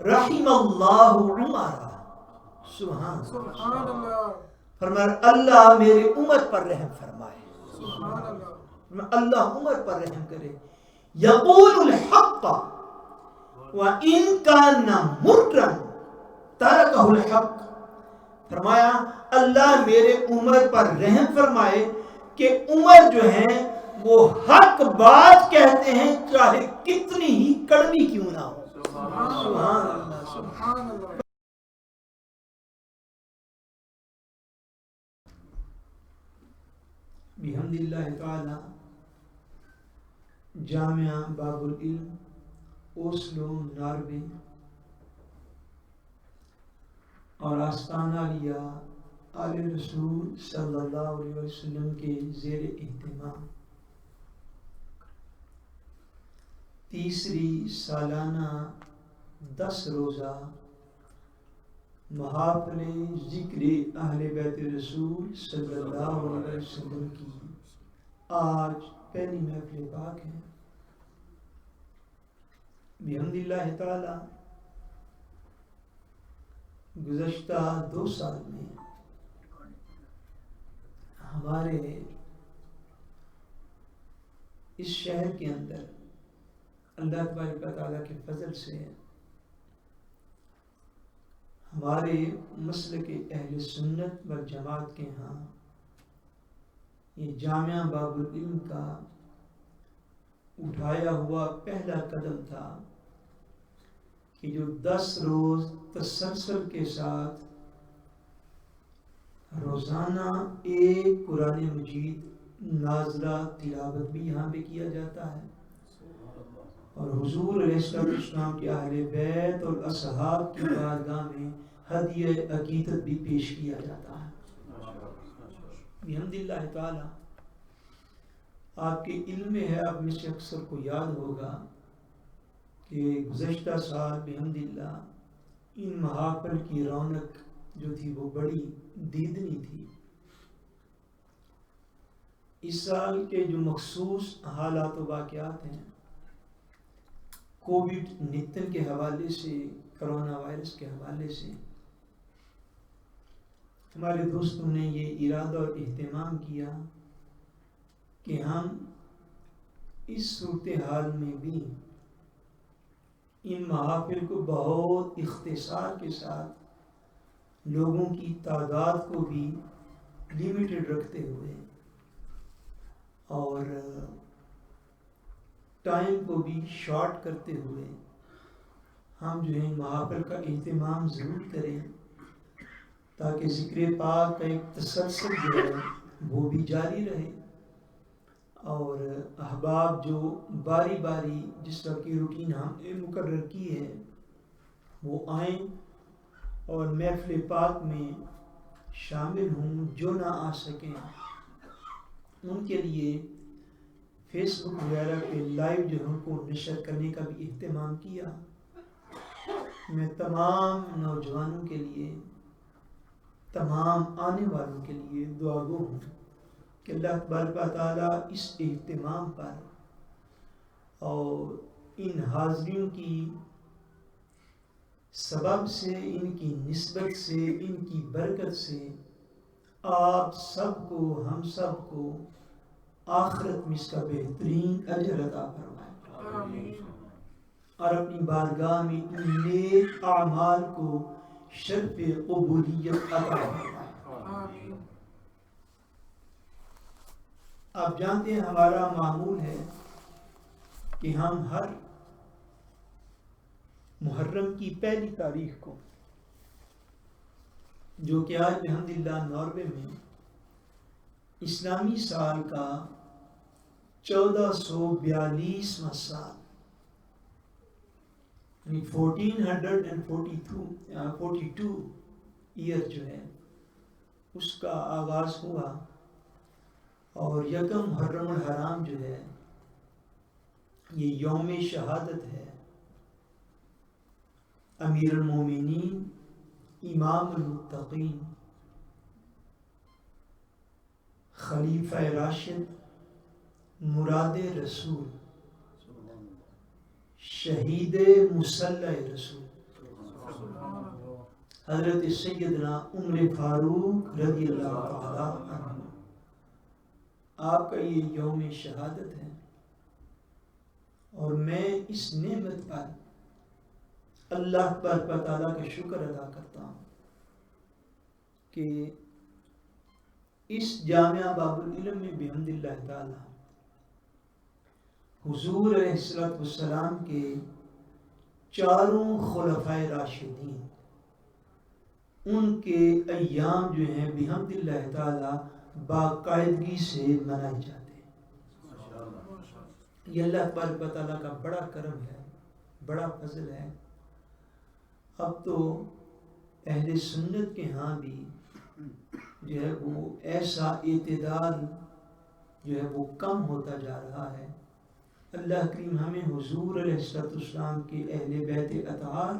رحم اللہ عمر، سبحان اللہ، فرمایا اللہ میرے عمر پر رحم فرمائے، اللہ عمر پر رحم کرے. یقول الحق وَإِن كَانَ مُرًّا تَرَكَهُ الْحَقُّ، فرمایا اللہ میرے عمر پر رحم فرمائے کہ عمر جو ہیں وہ حق بات کہتے ہیں چاہے کتنی ہی کڑوی کیوں نہ ہو. سبحان اللہ، سبحان اللہ. بحمد اللہ تعالی جامعہ باب العلم اوسلو ناروے اور آستانہ لیا آل رسول صلی اللہ علیہ وسلم کے زیر اہتمام تیسری سالانہ 10 روزہ محافل ذکر اہل بیت رسول صلی اللہ علیہ وسلم کی آج پہلی محفل پاک ہے. بحمد اللہ تعالی گزشتہ 2 سال میں ہمارے اس شہر کے اندر اللہ تبارک و تعالیٰ کے فضل سے ہمارے مسلک اہل سنت و جماعت کے ہاں یہ جامعہ باب العلم کا اٹھایا ہوا پہلا قدم تھا کہ جو 10 روز تسلسل کے ساتھ روزانہ ایک قرآن مجید نازلہ تلاوت بھی یہاں پہ کیا جاتا ہے اور حضور علیہ السلام کے اہل بیت اور اصحاب کی بارگاہ میں ہدیہ عقیدت بھی پیش کیا جاتا ہے. بحمد اللہ تعالی آپ کے علم میں ہے، آپ میں سے اکثر کو یاد ہوگا کہ گزشتہ سال بحمد اللہ ان محافل کی رونق جو تھی وہ بڑی دیدنی تھی. اس سال کے جو مخصوص حالات و واقعات ہیں کووڈ-19 کے حوالے سے، کرونا وائرس کے حوالے سے، ہمارے دوستوں نے یہ ارادہ اور اہتمام کیا کہ ہم اس صورتحال میں بھی ان محافل کو بہت اختصار کے ساتھ لوگوں کی تعداد کو بھی لیمیٹڈ رکھتے ہوئے اور ٹائم کو بھی شارٹ کرتے ہوئے ہم جو ہے محافل کا اہتمام ضرور کریں تاکہ ذکر پاک کا ایک تسلسل جو ہے وہ بھی جاری رہے اور احباب جو باری باری جس طرح کی روٹین ہم نے مقرر کی ہے وہ آئیں اور محفل پاک میں شامل ہوں. جو نہ آ سکیں ان کے لیے فیس بک وغیرہ پہ لائیو جو ان کو نشر کرنے کا بھی اہتمام کیا. میں تمام نوجوانوں کے لیے، تمام آنے والوں کے لیے دعا گو ہوں کہ اللہ تبارک و تعالیٰ اس اہتمام پر اور ان حاضریوں کی سبب سے، ان کی نسبت سے، ان کی برکت سے آپ سب کو، ہم سب کو آخرت میں اس کا بہترین اجر عطا فرمائے اور اپنی بارگاہ میں ان نیک اعمال کو شرف قبولیت عطا فرمائے. آپ جانتے ہیں ہمارا معمول ہے کہ ہم ہر محرم کی پہلی تاریخ کو، جو کہ آج الحمدللہ ناروے میں اسلامی سال کا 1442واں سال، یعنی 1442 ایئر جو ہے اس کا آغاز ہوا اور یکم محرم الحرام جو ہے یہ یوم شہادت ہے امیر المومنین، امام المتقین، خلیفہ راشد، مراد رسول، شہید مسلح رسول حضرت سیدنا عمر فاروق رضی اللہ تعالی عنہ، آپ کا یہ یوم شہادت ہے، اور میں اس نعمت پر اللہ تبارک و تعالیٰ کا شکر ادا کرتا ہوں کہ اس جامعہ باب العلم میں بحمد اللہ تعالی حضور علیہ السلام کے چاروں خلفائے راشدین، ان کے ایام جو ہیں بحمد اللہ تعالی باقاعدگی سے منائے جاتے ہیں۔ یہ اللہ تبارک و تعالیٰ کا بڑا کرم ہے، بڑا فضل ہے۔ اب تو اہل سنت کے ہاں بھی جو ہے وہ ایسا اعتدال جو ہے وہ کم ہوتا جا رہا ہے۔ اللہ کریم ہمیں حضور علیہ السلام کے اہل بیت اطہار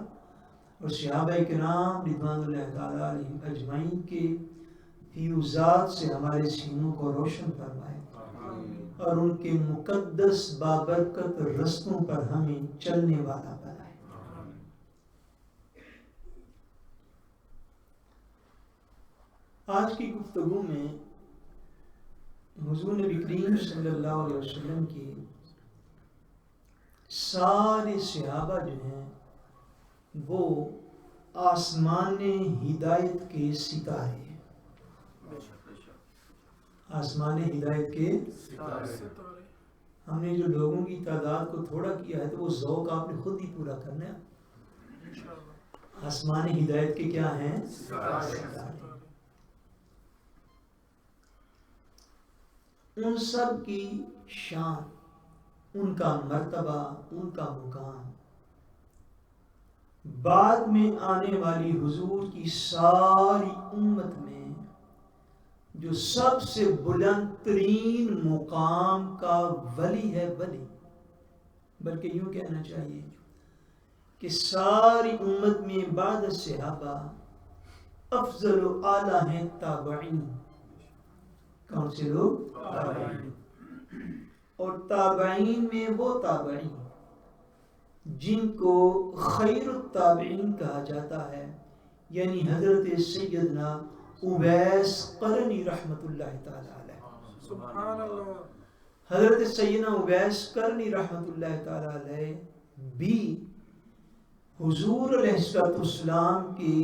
اور صحابہ کرام رضوان اللہ تعالیٰ علیہم اجمعین کے فیوزات سے ہمارے سینوں کو روشن فرمائے، اور ان کے مقدس بابرکت رستوں پر ہمیں چلنے والا بنائے۔ آج کی گفتگو میں حضور نبی کریم صلی اللہ علیہ وسلم کی سارے صحابہ جو ہیں وہ آسمان ہدایت کے ستارے ہیں، آسمان ہدایت کے ستارے۔ ہم نے جو لوگوں کی تعداد کو تھوڑا کیا ہے تو وہ ذوق آپ نے خود ہی پورا کرنا ہے۔ آسمان ہدایت کے کیا ہیں؟ ستارے۔ ان سب کی شان، ان کا مرتبہ، ان کا مقام بعد میں آنے والی حضور کی ساری امت میں جو سب سے بلند ترین مقام کا ولی ہے، ولی بلکہ یوں کہنا چاہیے کہ ساری امت میں بعد صحابہ افضل و اعلیٰ ہیں تابعین۔ کون سے لوگ؟ تابعین۔ اور تابعین میں وہ تابعین جن کو خیر التابعین کہا جاتا ہے، یعنی حضرت سیدنا اویس قرنی رحمت اللہ تعالی علیہ۔ سبحان اللہ۔ حضرت سیدنا اویس قرنی رحمت اللہ تعالی علیہ بھی حضور علیہ السلام کے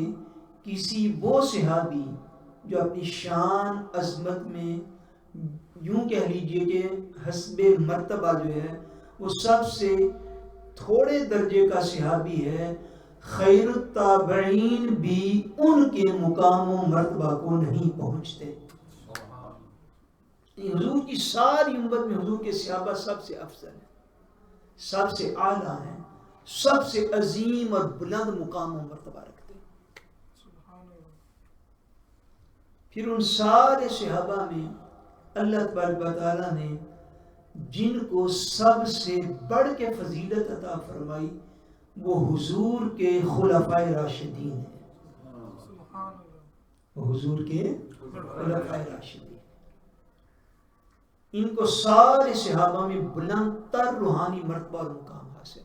کسی وہ صحابی جو اپنی شان عظمت میں یوں کہہ لیجئے کہ حسب مرتبہ جو ہے وہ سب سے تھوڑے درجے کا صحابی ہے، خیر التابعین بھی ان کے مقام و مرتبہ کو نہیں پہنچتے۔ حضور کی ساری امت میں حضور کے صحابہ سب سے افضل ہیں، سب سے اعلیٰ ہیں، سب سے عظیم اور بلند مقام و مرتبہ رکھتے ہیں۔ پھر ان سارے صحابہ میں اللہ تبارک و تعالیٰ نے جن کو سب سے بڑھ کے فضیلت عطا فرمائی وہ حضور کے خلفائے راشدین ہیں، وہ حضور کے خلفائے راشدین۔ ان کو سارے صحابہ میں بلند تر روحانی مرتبہ اور مقام حاصل ہے۔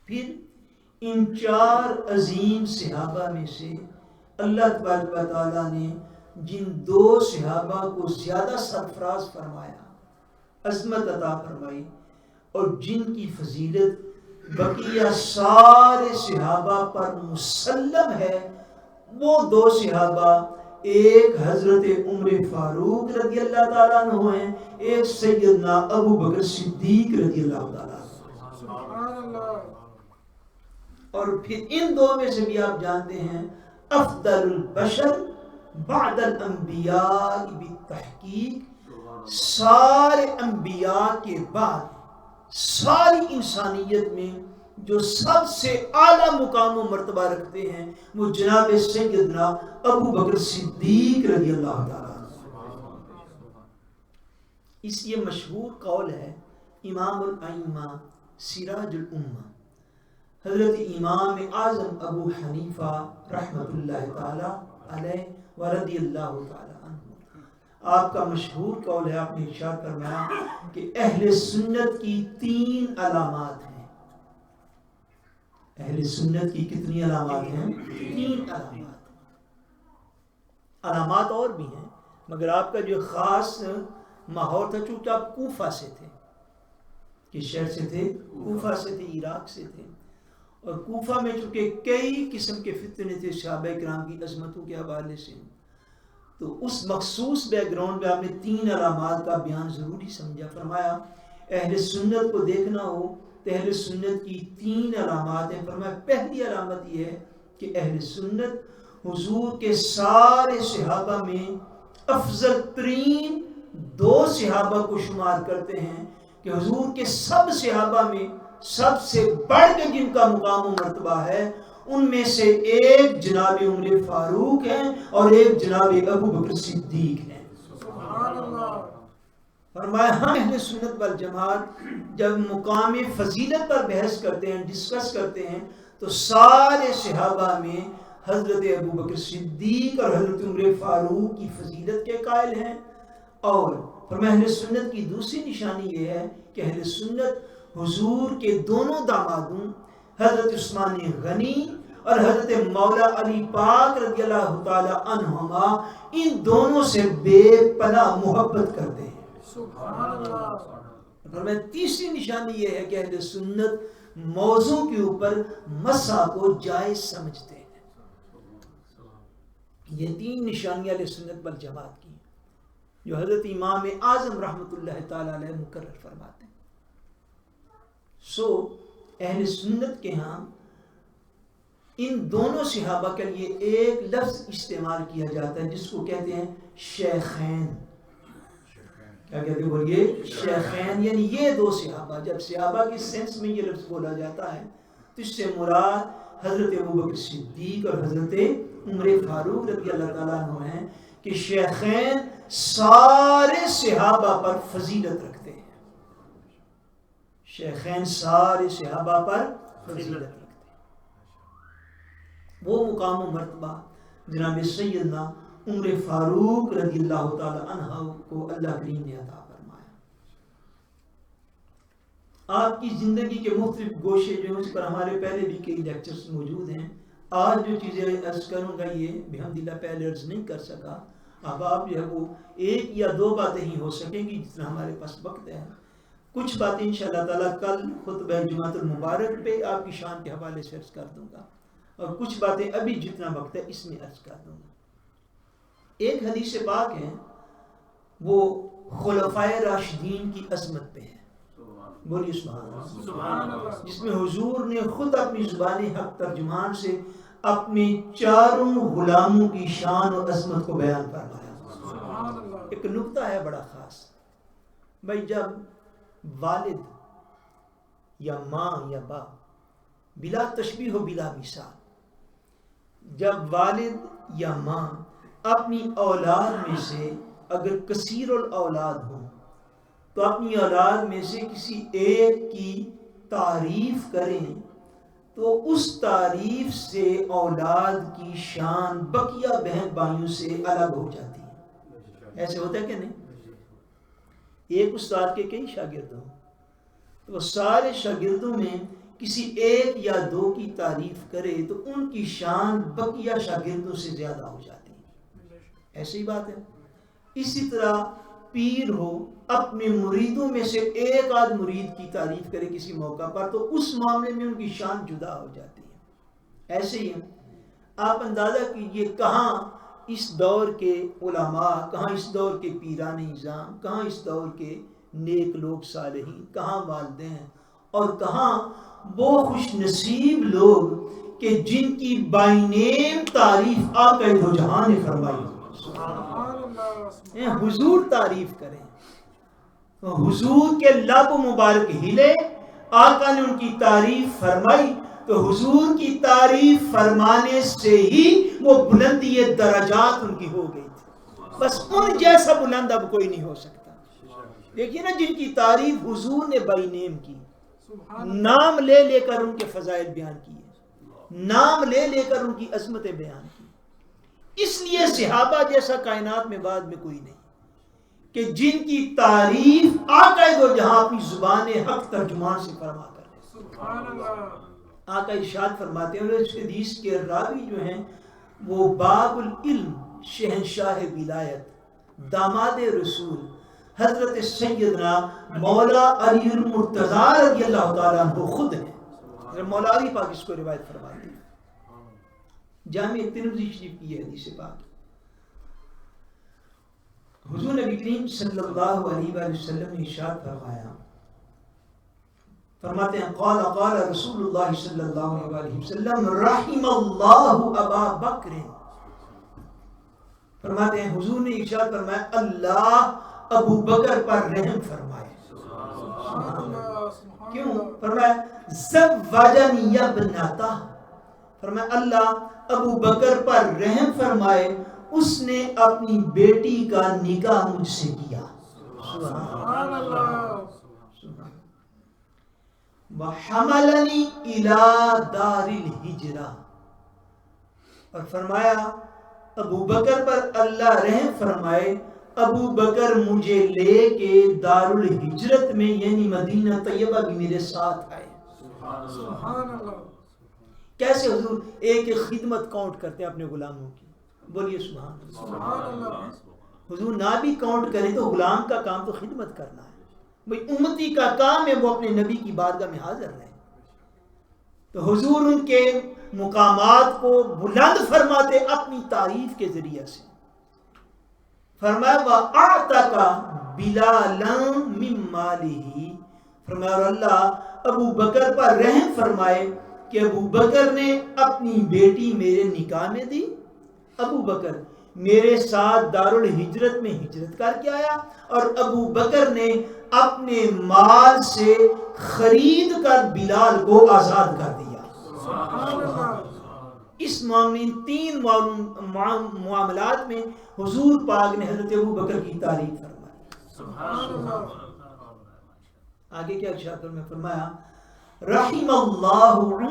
پھر ان چار عظیم صحابہ میں سے اللہ تبارک و تعالیٰ نے جن دو صحابہ کو زیادہ سرفراز فرمایا، عظمت عطا فرمائی، اور جن کی فضیلت بقیہ سارے صحابہ پر مسلم ہے، وہ دو صحابہ، ایک حضرت عمر فاروق رضی اللہ تعالیٰ عنہ ہیں، ایک سیدنا ابو بکر صدیق رضی اللہ تعالیٰ عنہ۔ اور پھر ان دو میں سے بھی آپ جانتے ہیں افضل البشر بعد الانبیاء بالتحقیق، سارے انبیاء کے بعد ساری انسانیت میں جو سب سے اعلیٰ مقام و مرتبہ رکھتے ہیں وہ جناب سیدنا ابو بکر صدیق رضی اللہ تعالیٰ عنہ۔ اس یہ مشہور قول ہے امام الائمہ سراج الامہ حضرت امام اعظم ابو حنیفہ رحمت اللہ تعالی علیہ ورضی اللہ تعالی عنہ، آپ کا مشہور قول ہے، آپ نے ارشاد فرمایا کہ اہل سنت کی 3 علامات ہیں۔ اہل سنت کی کتنی علامات ہیں؟ 3 علامات. علامات اور بھی ہیں مگر آپ کا جو خاص ماحول تھا، چونکہ آپ کوفہ سے تھے. کس شہر سے تھے؟ کوفہ سے تھے، عراق سے تھے. اور کوفہ میں چونکہ کئی قسم کے فتنے تھے صحابہ کرام کی عظمتوں کے حوالے سے، تو اس مخصوص بیک گراؤنڈ میں آپ نے 3 علامات کا بیان ضروری سمجھا. فرمایا اہل سنت کو دیکھنا ہو تو اہل سنت کی 3 علامات ہیں. فرمایا پہلی علامت یہ ہے کہ اہل سنت حضور کے سارے صحابہ میں افضل ترین 2 صحابہ کو شمار کرتے ہیں کہ حضور کے سب صحابہ میں سب سے بڑھ کے جن کا مقام و مرتبہ ہے ان میں سے ایک جناب عمر فاروق ہیں اور ایک جناب ابو بکر صدیق ہیں. سبحان اللہ. فرمایا ہم اہل سنت والجماعت جب مقام فضیلت پر بحث کرتے ہیں، ڈسکس کرتے ہیں، تو سارے صحابہ میں حضرت ابو بکر صدیق اور حضرت عمر فاروق کی فضیلت کے قائل ہیں. اور فرمایا اہل سنت کی دوسری نشانی یہ ہے کہ اہل سنت حضور کے دونوں دامادوں حضرت عثمان غنی اور حضرت مولا علی پاک رضی اللہ تعالی عنہما ان دونوں سے بے پناہ محبت کرتے ہیں. سبحان اللہ. فرمایا تیسری نشانی یہ ہے کہ اہل سنت موضوع کے اوپر مسح کو جائز سمجھتے ہیں. یہ 3 نشانیاں اہل سنت والجماعت کی جو حضرت امام اعظم رحمۃ اللہ تعالی علیہ مقرر فرماتے ہیں. اہل سنت کے ہاں ان دونوں صحابہ کے لیے ایک لفظ استعمال کیا جاتا ہے جس کو کہتے ہیں شیخین. کیا کہتے ہیں؟ بولیے شیخین. یعنی یہ 2 صحابہ، جب صحابہ کے سینس میں یہ لفظ بولا جاتا ہے تو اس سے مراد حضرت ابو بکر صدیق اور حضرت عمر فاروق رضی اللہ تعالیٰ عنہ ہیں کہ شیخین سارے صحابہ پر فضیلت رکھتے ہیں. شیخین سارے صحابہ پر فضیلت رکھتے ہیں. وہ مقام و مرتبہ جناب سیدنا عمر فاروق رضی اللہ تعالی عنہ کو اللہ کریم نے عطا فرمایا. آپ کی زندگی کے مختلف گوشے جو ہیں اس پر ہمارے پہلے بھی کئی لیکچرز موجود ہیں. آج جو چیزیں عرض کروں گا یہ بحمدللہ پہلے عرض نہیں کر سکا. اب آپ جو ہے وہ 1 یا 2 باتیں ہی ہو سکیں گی جتنا ہمارے پاس وقت ہے. کچھ باتیں انشاءاللہ تعالیٰ کل خطبہ جمعۃ المبارک پہ آپ کی شان کے حوالے سے عرض کر دوں گا اور کچھ باتیں ابھی جتنا وقت ہے اس میں عرض کر دوں گا. ایک حدیث پاک ہے وہ خلفائے راشدین کی عظمت پہ ہے. بولیے سبحان اللہ. جس میں حضور نے خود اپنی زبان حق ترجمان سے اپنے 4 غلاموں کی شان اور عظمت کو بیان فرمایا. ایک نکتہ ہے بڑا خاص. بھائی جب والد یا ماں یا باپ بلا تشبیہ و بلا مثال، جب والد یا ماں اپنی اولاد میں سے اگر کثیر الاولاد ہوں تو اپنی اولاد میں سے کسی ایک کی تعریف کریں تو اس تعریف سے اولاد کی شان بقیہ بہن بھائیوں سے الگ ہو جاتی ہے. ایسے ہوتا ہے کہ نہیں؟ ایک استاد کے کئی شاگرد ہوں تو وہ سارے شاگردوں میں کسی ایک یا 2 کی تعریف کرے تو ان کی شان بقیہ شاگردوں سے زیادہ ہو جاتی ہے. ایسی بات ہے. اسی طرح پیر ہو اپنے مریدوں میں سے ایک آدھ مرید کی تعریف کرے کسی موقع پر تو اس معاملے میں ان کی شان جدا ہو جاتی ہے. ایسے ہی آپ اندازہ کیجئے کہاں اس دور کے علماء، کہاں اس دور کے پیران نظام، کہاں اس دور کے نیک لوگ صالحین، کہاں والدین اور کہاں وہ خوش نصیب لوگ کہ جن کی بائی نیم تعریف آقا دو جہاں نے فرمائی. حضور تعریف کریں، حضور کے لب مبارک ہلے، آقا نے ان کی تعریف فرمائی تو حضور کی تعریف فرمانے سے ہی وہ بلندی درجات ان کی ہو گئی تھی. بس ان جیسا بلند اب کوئی نہیں ہو سکتا. دیکھیے نا جن کی تعریف حضور نے بائی نیم کی، نام لے لے کر ان کے فضائل بیان کیے، نام لے لے کر ان کی عظمتیں بیان کی. اس لیے صحابہ جیسا کائنات میں بعد میں کوئی نہیں کہ جن کی تعریف آقا دو جہاں اپنی زبان حق ترجمان سے فرما کر. آقا ارشاد فرماتے ہیں، اور اس حدیث کے راوی جو ہیں وہ باب العلم شہنشاہ ولایت داماد رسول حضرت سیدنا مولا علی المرتضیٰ رضی اللہ تعالیٰ عنہ خود ہیں۔ مولا علی پاک اس کو روایت فرماتے ہیں، جامع ترمذی شریف کی حدیث پاک۔ حضور نبی کریم صلی اللہ علیہ وآلہ وسلم نے ارشاد فرمایا، فرماتے ہیں قال قال رسول اللہ صلی اللہ علیہ وآلہ وسلم رحم اللہ ابا بکر، فرماتے ہیں حضور نے ارشاد فرمایا اللہ ابو بکر پر رحم فرمائے۔ کیوں؟ فرمایا زوجنی ابنتہ، فرمایا اللہ ابو بکر پر رحم فرمائے، اس نے اپنی بیٹی کا نکاح مجھ سے کیا۔ سبحان اللہ۔ وحملنی الی دار الہجرہ، اور فرمایا ابو بکر پر اللہ رحم فرمائے، ابو بکر مجھے لے کے دار الہجرت میں یعنی مدینہ طیبہ بھی میرے ساتھ آئے۔ سبحان اللہ۔ کیسے حضور ایک ایک خدمت کاؤنٹ کرتے ہیں اپنے غلاموں کی، بولیے سبحان اللہ۔ حضور نہ بھی کاؤنٹ کریں تو غلام کا کام تو خدمت کرنا ہے، بھئی امتی کا کام ہے وہ اپنے نبی کی بارگاہ میں حاضر رہیں۔ تو حضور ان کے مقامات کو بلند فرماتے اپنی تعریف کے ذریعے سے۔ فرمایا وَأَعْتَقَ بِلَالًا مِّن مَّالِهِ، فرمایا اور اللہ ابو بکر پر رحم فرمائے کہ ابو بکر نے اپنی بیٹی میرے نکاح میں دی۔ ابو بکر میرے ساتھ دارالہجرت میں ہجرت کر کے آیا، اور ابو بکر نے اپنے مال سے خرید کر بلال کو آزاد کر دیا۔ اس معاملے تین معاملات میں حضور پاک نے حضرت ابو بکر کی تعریف فرمائی۔ آگے کیا ارشاد میں فرمایا رحم اللہ عمر،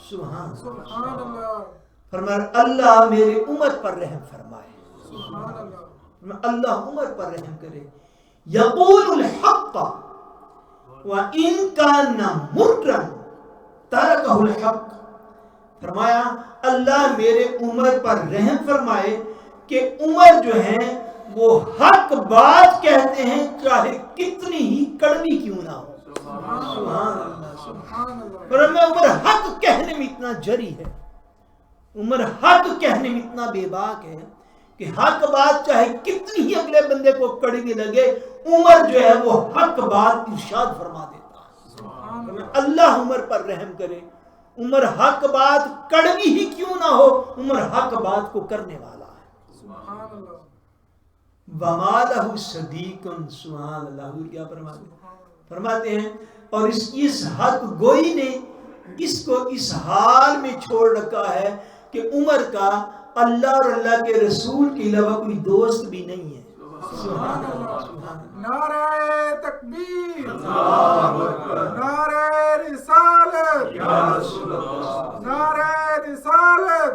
سبحان اللہ، فرمایا اللہ میرے عمر پر رحم فرمائے، سبحان اللہ، اللہ عمر پر رحم کرے۔ یقول الحق وَإِن كَانَ مُرًّا تَرَكَهُ الْحَقُّ، فرمایا اللہ میرے عمر پر رحم فرمائے کہ عمر جو ہیں وہ حق بات کہتے ہیں چاہے کتنی ہی کڑوی کیوں نہ ہو۔ سبحان اللہ۔ فرمایا عمر حق کہنے میں اتنا جری ہے، عمر حق کہنے میں اتنا بے باک ہے کہ حق بات چاہے کتنی ہی اگلے بندے کو کڑوی لگے، عمر جو ہے وہ حق بات ارشاد فرما دیتا ہے۔ اللہ عمر پر رحم کرے، عمر حق بات کڑوی ہی کیوں نہ ہو، عمر حق بات کو کرنے والا ہے۔ سبحان اللہ۔ وَمَا لَهُ صَدِيقٌ، سبحان اللہ، حضور کیا فرماتے ہیں اور اس حق گوئی نے اس کو اس حال میں چھوڑ رکھا ہے کہ عمر کا اللہ اور اللہ کے رسول کے علاوہ کوئی دوست بھی نہیں ہے۔ سبحان اللہ۔ نعرہ تکبیر، نعرہ رسالت، نعرہ رسالت۔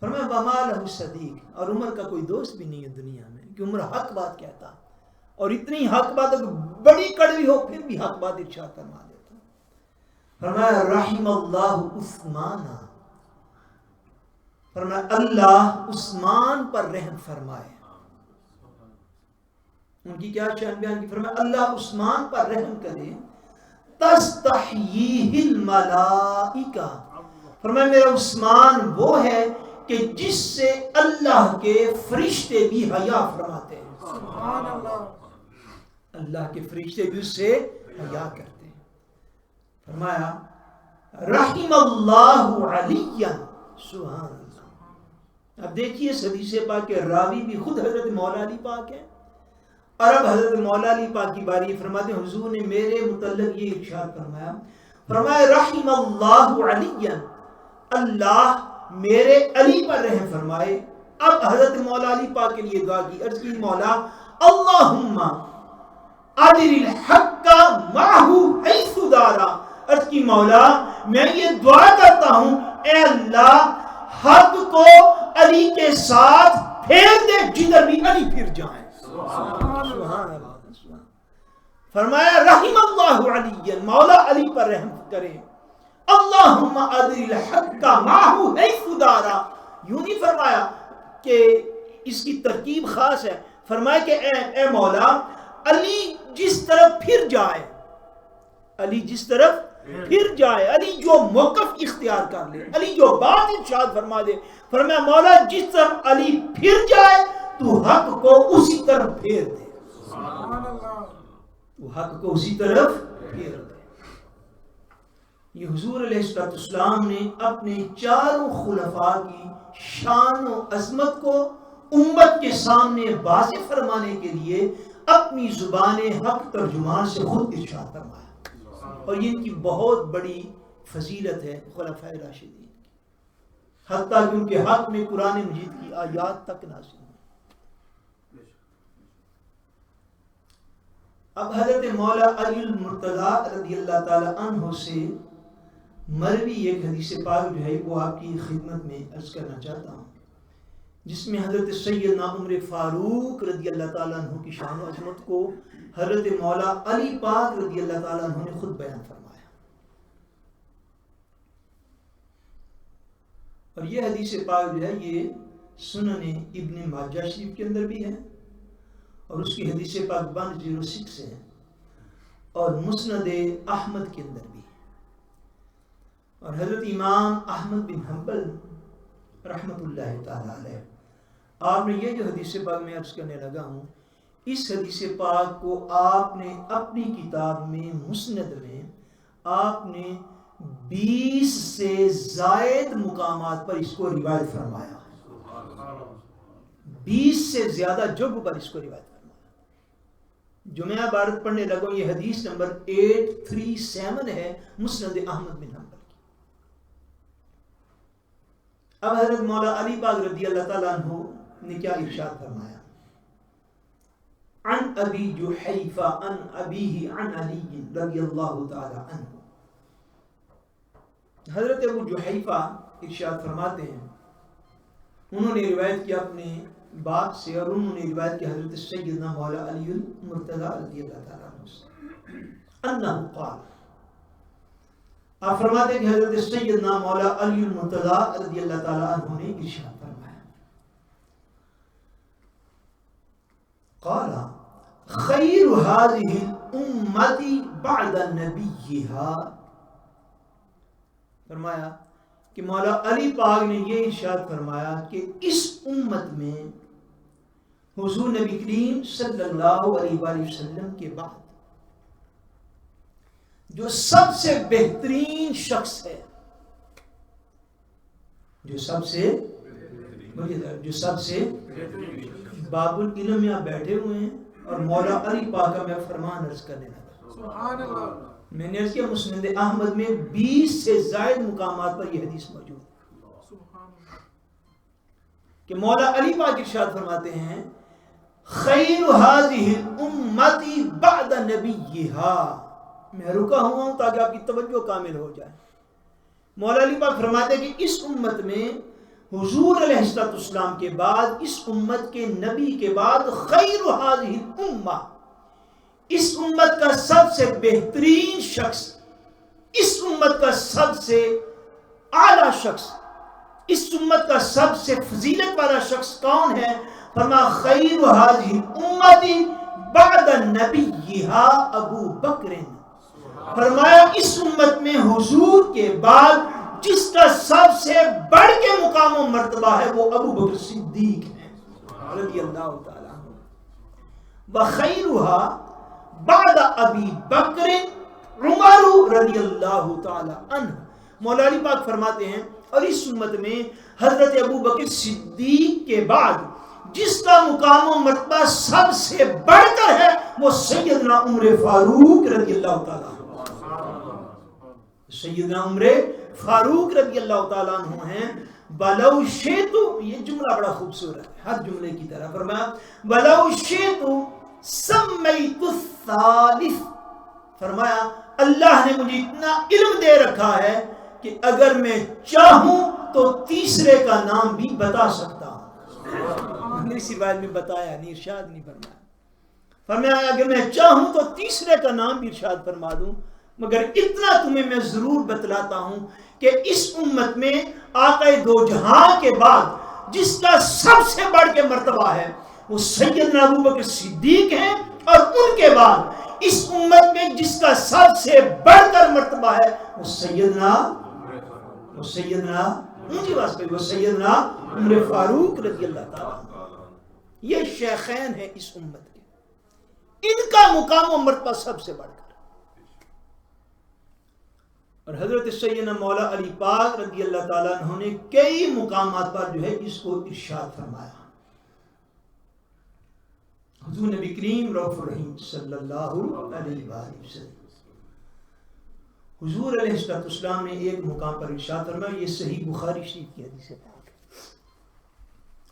فرمایا وَمَا لَهُ صَدِيقٌ، اور عمر کا کوئی دوست بھی نہیں ہے دنیا میں کہ عمر حق بات کہتا، اور اتنی حق بات بڑی کڑوی ہو پھر بھی حق بات ارشاد فرما دیتا۔ فرمایا رحم اللہ عثمان، فرمایا اللہ عثمان پر رحم فرمائے۔ ان کی کیا شان بیان کی؟ فرمایا اللہ عثمان پر رحم کرے، تستحییہ الملائکہ، فرمایا میرا عثمان وہ ہے کہ جس سے اللہ کے فرشتے بھی حیا فرماتے ہیں۔ سبحان اللہ۔ اللہ کے فرشتے بھی اس سے حیا کرتے ہیں۔ فرمایا رحم اللہ علی، سبحان اللہ۔ اب دیکھیے اس حدیث پاک کے راوی بھی خود حضرت مولا علی پاک ہیں، اور اب حضرت مولا علی پاک کی باری فرماتے ہیں حضور نے میرے متعلق یہ ارشاد فرمایا، فرمایا رحم اللہ علی، اللہ میرے علی پر رحم فرمائے۔ اب حضرت مولا علی پاک کے لیے دعا کی، عرض کی مولا اللہم ادر الحق معہ حیث دارا، عرض کی مولا میں یہ دعا کرتا ہوں اے اللہ حق کو علی کے ساتھ پھیر دے جدھر بھی علی پھر جائیں۔ سبحان اللہ۔ فرمایا رحم اللہ علی، مولا علی پر رحم کرے، اللہم ادری الحق معہ حیث دارا، یوں نہیں فرمایا کہ اس کی ترکیب خاص ہے، فرمایا کہ اے مولا علی جس طرف پھر جائے، علی جس طرف پھر جائے، علی جو موقف اختیار کر لے، علی جو بات ارشاد فرما دے، فرمایا مولا جس طرف علی پھر جائے تو حق کو اسی طرف پھیر دے، تو حق کو اسی طرف پھیر دے۔ یہ حضور علیہ السلام نے اپنے چاروں خلفاء کی شان و عظمت کو امت کے سامنے واضح فرمانے کے لیے اپنی زبان حق ترجمان سے خود ارشاد فرمایا، اور یہ ان کی بہت بڑی فضیلت ہے خلفائے راشدین کی، حتیٰ کہ ان کے حق میں قرآن مجید کی آیات تک نازل ہوئی۔ اب حضرت مولا علی المرتضی رضی اللہ تعالی عنہ سے مروی ایک حدیث پاک جو ہے وہ آپ کی خدمت میں عرض کرنا چاہتا ہوں، جس میں حضرت سیدنا عمر فاروق رضی اللہ تعالیٰ عنہ کی شان و عظمت کو حضرت مولا علی پاک رضی اللہ تعالیٰ عنہ نے خود بیان فرمایا، اور یہ حدیث پاک جو ہے یہ سنن ابن ماجہ شریف کے اندر بھی ہے، اور اس کی حدیث پاک 106 ہے، اور مسند احمد کے اندر بھی، اور حضرت امام احمد بن حنبل رحمت اللہ تعالی علیہ، آپ نے یہ جو حدیث پاک میں عرض کرنے لگا ہوں، اس حدیث پاک کو آپ نے اپنی کتاب میں مسند میں آپ نے 20 سے زائد مقامات پر اس کو روایت فرمایا، 20 سے زیادہ جگہ پر اس کو روایت فرمایا۔ جو میں عبارت پڑھنے لگا ہوں یہ حدیث نمبر 837 ہے مسند احمد بن حنبل کی۔ اب حضرت مولا علی پاک رضی اللہ تعالیٰ عنہ نے کیا ارشاد فرمایا، عن ابی جحیفہ عن ابیہ عن علی رضی اللہ تعالی عنہ، حضرت ابو جحیفہ ارشاد فرماتے ہیں، انہوں نے روایت کیا اپنے باپ سے، اور انہوں نے روایت کیا حضرت سیدنا مولا علی المرتضی رضی اللہ تعالی عنہ سے، انہ قال، آپ فرماتے ہیں کہ حضرت سیدنا مولا علی المرتضی رضی اللہ تعالی عنہ نے ارشاد فرمایا، قال خیر هذه الامت بعد نبیها، فرمایا کہ مولا علی پاک نے یہ ارشاد فرمایا کہ اس امت میں حضور نبی کریم صلی اللہ علیہ وآلہ وسلم کے بعد جو سب سے بہترین شخص ہے، جو سب سے باب العلم میں آپ بیٹھے ہوئے ہیں اور مولا علی پاک کا میں فرمان عرض کرنے لگا، سبحان اللہ، میں نے عرض کیا مسند احمد میں 20 سے زائد مقامات پر یہ حدیث موجود ہے کہ مولا علی پاک ارشاد فرماتے ہیں خیر هذه الامت بعد نبیها، میں رکا ہوا ہوں تاکہ آپ کی توجہ کامل ہو جائے۔ مولا علی پاک فرماتے ہیں کہ اس امت میں حضور علیہ السلام کے بعد، اس امت کے نبی کے بعد، خیر هذه الامہ، اس امت کا سب سے بہترین شخص، اس امت کا سب سے اعلیٰ شخص، اس امت کا سب سے فضیلت والا شخص کون ہے؟ فرمایا خیر هذه الامت بعد نبیها ابو بکر، فرمایا اس امت میں حضور کے بعد جس کا سب سے بڑھ کے مقام و مرتبہ ہے وہ ابو بکر صدیق ہے رضی اللہ تعالیٰ عنہ، وخیرها بعد ابی بکر عمر رضی اللہ تعالیٰ عنہ۔ مولا علی پاک فرماتے ہیں اور اس امت میں حضرت ابو بکر صدیق کے بعد جس کا مقام و مرتبہ سب سے بڑھ کر ہے وہ سیدنا عمر فاروق رضی اللہ تعالیٰ عنہ، سیدنا عمر فاروق رضی اللہ تعالیٰ عنہ ہیں۔ بلو شیتو، یہ جملہ بڑا خوبصورت ہے ہر جملے کی طرح، فرمایا بلو شیتو سمیت الثالث، فرمایا اللہ نے مجھے اتنا علم دے رکھا ہے کہ اگر میں چاہوں تو تیسرے کا نام بھی بتا سکتا ہوں۔ اسی روایت میں بتایا نہیں، ارشاد نہیں فرمایا، فرمایا اگر میں چاہوں تو تیسرے کا نام بھی ارشاد فرما دوں، مگر اتنا تمہیں میں ضرور بتلاتا ہوں کہ اس امت میں آقا دو جہاں کے بعد جس کا سب سے بڑھ کے مرتبہ ہے وہ سیدنا ابوبکر صدیق ہیں، اور ان کے بعد اس امت میں جس کا سب سے بڑھ کر مرتبہ ہے وہ سیدنا عمر فاروق رضی اللہ تعالیٰ۔ یہ شیخین ہیں اس امت کے، ان کا مقام و مرتبہ سب سے بڑھ کر، اور حضرت سیدنا مولا علی پاک رضی اللہ تعالیٰ عنہ نے کئی مقامات پر جو ہے اس کو ارشاد فرمایا۔ حضور نبی کریم رؤوف الرحیم صلی اللہ علیہ وآلہ وسلم، حضور علیہ السلام نے ایک مقام پر ارشاد فرمایا، یہ صحیح بخاری شریف کی حدیث ہے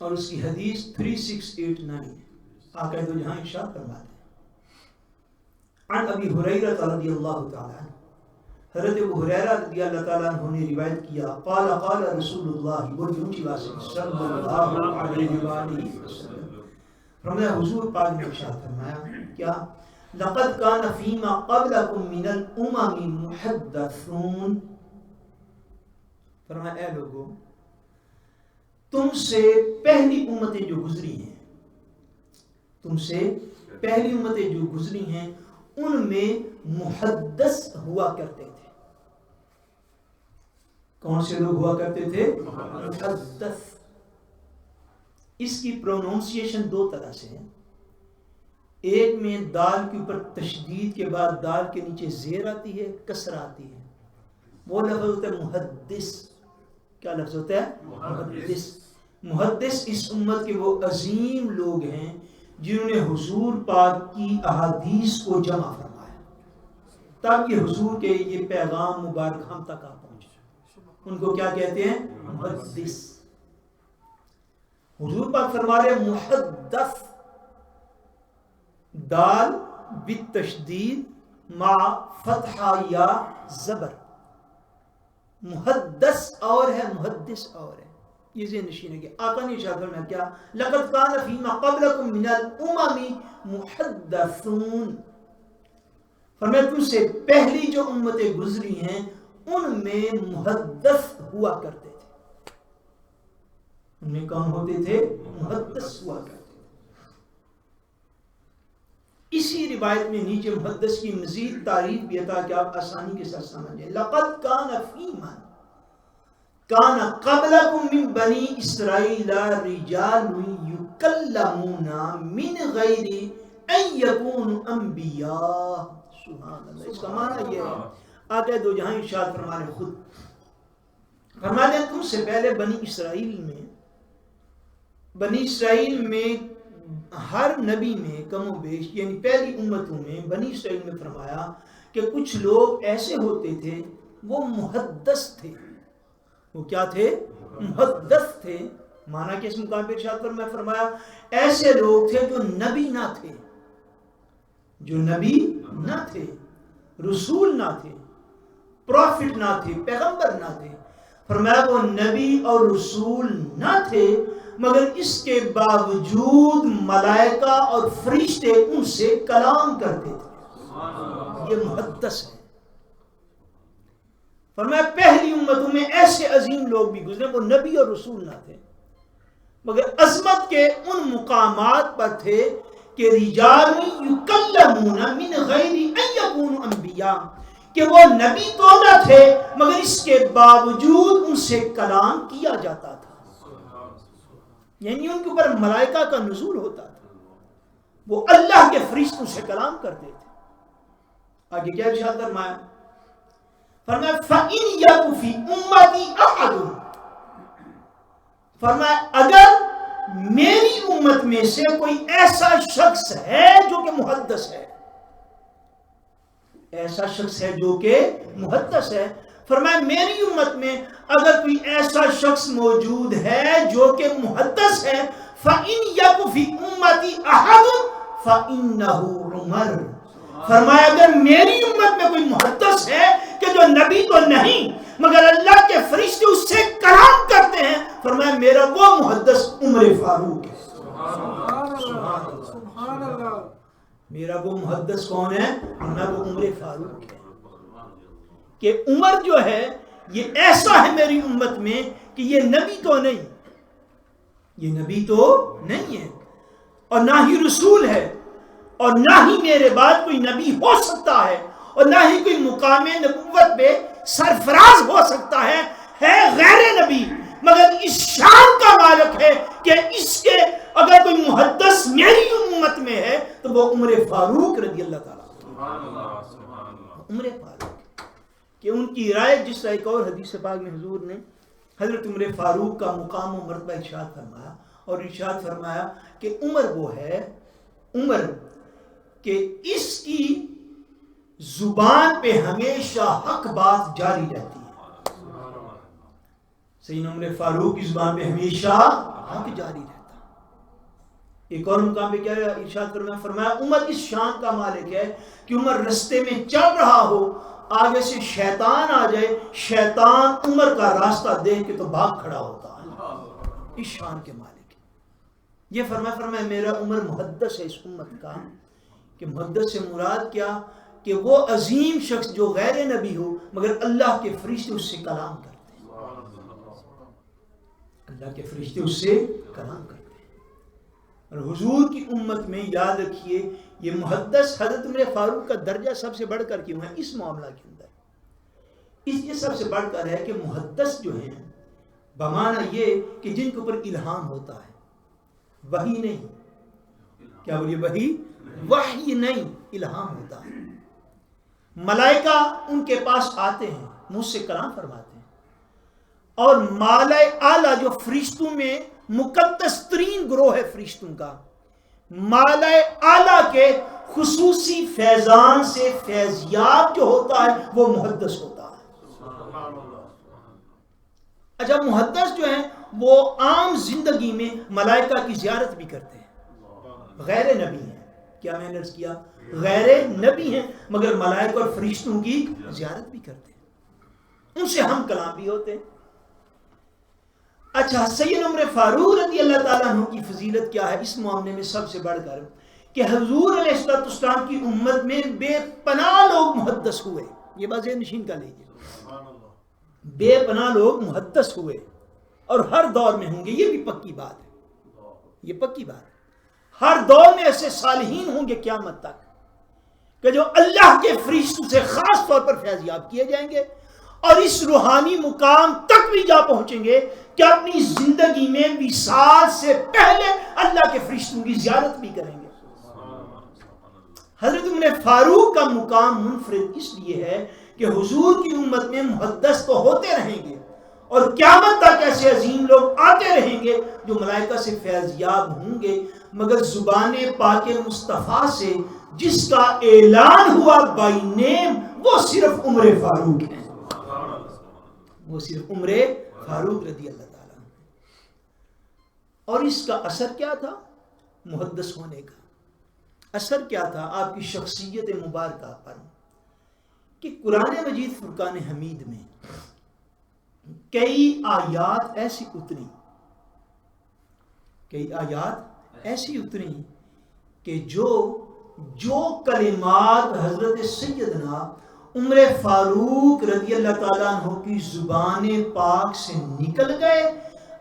اور اس کی حدیث 3689 ہے۔ آقا دو جہاں ارشاد فرماتے ہیں، عن ابی ہریرہ رضی اللہ تعالی عنہ، حضرت ابو ہریرہ رضی اللہ تعالیٰ عنہ نے روایت کیا، قال قال رسول اللہ بڑی اونچی بات سے صلی اللہ علیہ وآلہ وسلم، فرمایا حضور پاک نے ارشاد فرمایا کیا، لقد کان فیما قبلکم من الامم محدثون، فرمایا اے لوگو تم سے پہلی امتیں جو گزری ہیں، تم سے پہلی امتیں جو گزری ہیں ان میں محدث ہوا کرتے تھے۔ کون سے لوگ ہوا کرتے تھے؟ محدث۔ اس کی پروننسیشن دو طرح سے ہے، ایک میں دال کے اوپر تشدید کے بعد دال کے نیچے زیر آتی ہے، کسر آتی ہے، وہ لفظ ہوتا ہے محدث۔ کیا لفظ ہوتا ہے؟ محدث۔ محدث اس امت کے وہ عظیم لوگ ہیں جنہوں نے حضور پاک کی احادیث کو جمع فرمایا، تب یہ حضور کے یہ پیغام مبارک ہم تک آ پہنچے۔ ان کو کیا کہتے ہیں؟ محدث۔ حضور پاک فرما رہے محدث، دال بالتشدید مع فتحہ یا زبر، محدث اور ہے محدث اور ہے، یہ ذہن نشین ہے کہ آقا نے ارشاد فرمایا کیا، لقد کان فیما قبلکم من الامم محدثون، فرمایا تم سے پہلی جو امتیں گزری ہیں ان میں محدث ہوا کرتے تھے۔ ان میں کون ہوتے تھے؟ محدث ہوا کرتے تھے۔ اسی روایت میں نیچے محدث کی مزید تعریف بھی عطا کہ آپ آسانی کے ساتھ سمجھیں، لقد کان فیمن کان قبلکم من بنی اسرائیل رجال یکلمون من غیر ان یکونوا انبیاء۔ سبحان اللہ، اس کا معنی یہ ہے، آقا دو جہاں ارشاد فرما رہے خود، فرما رہے تم سے پہلے بنی اسرائیل میں ہر نبی میں کم و بیش، یعنی پہلی امتوں میں بنی اسرائیل میں فرمایا کہ کچھ لوگ ایسے ہوتے تھے وہ محدث تھے۔ وہ کیا تھے؟ محدث تھے۔ مانا کہ اس مقام پہ ارشاد فرمایا ایسے لوگ تھے جو نبی نہ تھے، جو نبی نہ تھے، رسول نہ تھے، پروفٹ نہ تھے، پیغمبر نہ تھے۔ فرمایا وہ نبی اور رسول نہ تھے مگر اس کے باوجود ملائکہ اور فرشتے ان سے کلام کرتے تھے۔ یہ محدث ہے۔ فرمایا پہلی امتوں میں ایسے عظیم لوگ بھی گزرے، وہ نبی اور رسول نہ تھے مگر عظمت کے ان مقامات پر تھے کہ رجال یکلمون من غیر ان یکونوا انبیاء، کہ وہ نبی تو نہ تھے مگر اس کے باوجود ان سے کلام کیا جاتا تھا، یعنی ان کے اوپر ملائکہ کا نزول ہوتا تھا، وہ اللہ کے فرشتوں سے کلام کرتے تھے۔ آگے کیا ارشاد فرمایا؟ فرمایا فَإِنْ يَكُ فِي أُمَّتِي أَحَدٌ، فرمایا اگر میری امت میں سے کوئی ایسا شخص ہے جو کہ محدث ہے، ایسا شخص ہے جو کہ محدث ہے، فرمایا میری امت میں اگر کوئی ایسا شخص موجود ہے جو کہ محدث ہے، فَإِنْ يَكُ فِي أُمَّتِي أَحَدٌ فَإِنَّهُ عُمَرٌ، فرمایا اگر میری امت میں کوئی محدث ہے کہ جو نبی تو نہیں مگر اللہ کے فرشتے اس سے کلام کرتے ہیں، فرمایا میرا وہ محدث عمر فاروق ہے۔ سبحان اللہ، سبحان اللہ۔ میرا وہ محدث کون ہے؟ فرمایا وہ عمر فاروق ہے، کہ عمر جو ہے یہ ایسا ہے میری امت میں کہ یہ نبی تو نہیں، یہ نبی تو نہیں ہے اور نہ ہی رسول ہے، اور نہ ہی میرے بعد کوئی نبی ہو سکتا ہے، اور نہ ہی کوئی مقام نبوت پہ سرفراز ہو سکتا ہے غیر نبی، مگر اس شان کا مالک ہے کہ اس کے اگر کوئی محدث میری امت میں ہے تو وہ عمر فاروق رضی اللہ تعالیٰ، عمر فاروق، کہ ان کی رائے جس طرح ایک اور حدیث پاک میں حضور نے حضرت عمر فاروق کا مقام و مرتبہ ارشاد فرمایا، اور ارشاد فرمایا کہ عمر وہ ہے، عمر کہ اس کی زبان پہ ہمیشہ حق بات جاری رہتی ہے، سیدنا عمر فاروق کی زبان پہ ہمیشہ حق جاری رہتا۔ ایک اور مقام پہ کیا ارشاد فرمایا عمر اس شان کا مالک ہے کہ عمر رستے میں چل رہا ہو، آگے سے شیطان آ جائے، شیطان عمر کا راستہ دیکھ کے تو بھاگ کھڑا ہوتا ہے، اس شان کے مالک ہے۔ یہ فرمایا میرا عمر محدث ہے اس امت کا، کہ محدث سے مراد کیا کہ وہ عظیم شخص جو غیر نبی ہو مگر اللہ کے فرشتے اس سے کلام کرتے ہیں، اللہ کے فرشتے اس سے کلام کرتے ہیں۔ اور حضور کی امت میں یاد رکھیے یہ محدث حضرت عمر فاروق کا درجہ سب سے بڑھ کر کیوں ہے اس معاملہ کے اندر، اس یہ سب سے بڑھ کر ہے کہ محدث جو ہیں بمعنی یہ کہ جن کے اوپر الہام ہوتا ہے، وحی نہیں، کیا بولیے، وحی نہیں، الہام ہوتا ہے، ملائکہ ان کے پاس آتے ہیں، مجھ سے کلام فرماتے ہیں، اور مالا اعلیٰ جو فرشتوں میں مقدس ترین گروہ ہے فرشتوں کا، مالا اعلیٰ کے خصوصی فیضان سے فیضیاب جو ہوتا ہے وہ محدث ہوتا ہے۔ اچھا، محدث جو ہیں وہ عام زندگی میں ملائکہ کی زیارت بھی کرتے ہیں، غیر نبی ہیں، کیا میں نے عرض کیا، غیر نبی ہیں مگر ملائکہ اور فرشتوں کی زیارت بھی کرتے ہیں، ان سے ہم کلام بھی ہوتے ہیں۔ اچھا، سیدنا عمر فاروق رضی اللہ تعالیٰ عنہ کی فضیلت کیا ہے اس معاملے میں سب سے بڑھ کر کہ حضور علیہ السلام کی امت میں بے پناہ لوگ محدث ہوئے، یہ بات ذہن نشین کر لیجیے، بے پناہ لوگ محدث ہوئے اور ہر دور میں ہوں گے، یہ بھی پکی بات ہے، یہ پکی بات ہے، ہر دور میں ایسے صالحین ہوں گے قیامت تک کہ جو اللہ کے فرشتوں سے خاص طور پر فیضیاب کیے جائیں گے اور اس روحانی مقام تک بھی جا پہنچیں گے کہ اپنی زندگی میں وصال سے پہلے اللہ کے فرشتوں کی زیارت بھی کریں گے۔ حضرت عمر فاروق کا مقام منفرد اس لیے ہے کہ حضور کی امت میں محدث تو ہوتے رہیں گے اور قیامت تک ایسے عظیم لوگ آتے رہیں گے جو ملائکہ سے فیضیاب ہوں گے، مگر زبان پاک مصطفیٰ سے جس کا اعلان ہوا بائی نیم وہ صرف عمر فاروق ہیں، وہ صرف عمر فاروق رضی اللہ تعالیٰ عنہ۔ اور اس کا اثر کیا تھا محدث ہونے کا؟ اثر کیا تھا آپ کی شخصیت مبارکہ پر کہ قرآن مجید فرقان حمید میں کئی آیات ایسی اتری، کئی آیات ایسی اتری کہ جو کلمات حضرت سیدنا عمر فاروق رضی اللہ تعالیٰ عنہ کی زبان پاک سے نکل گئے،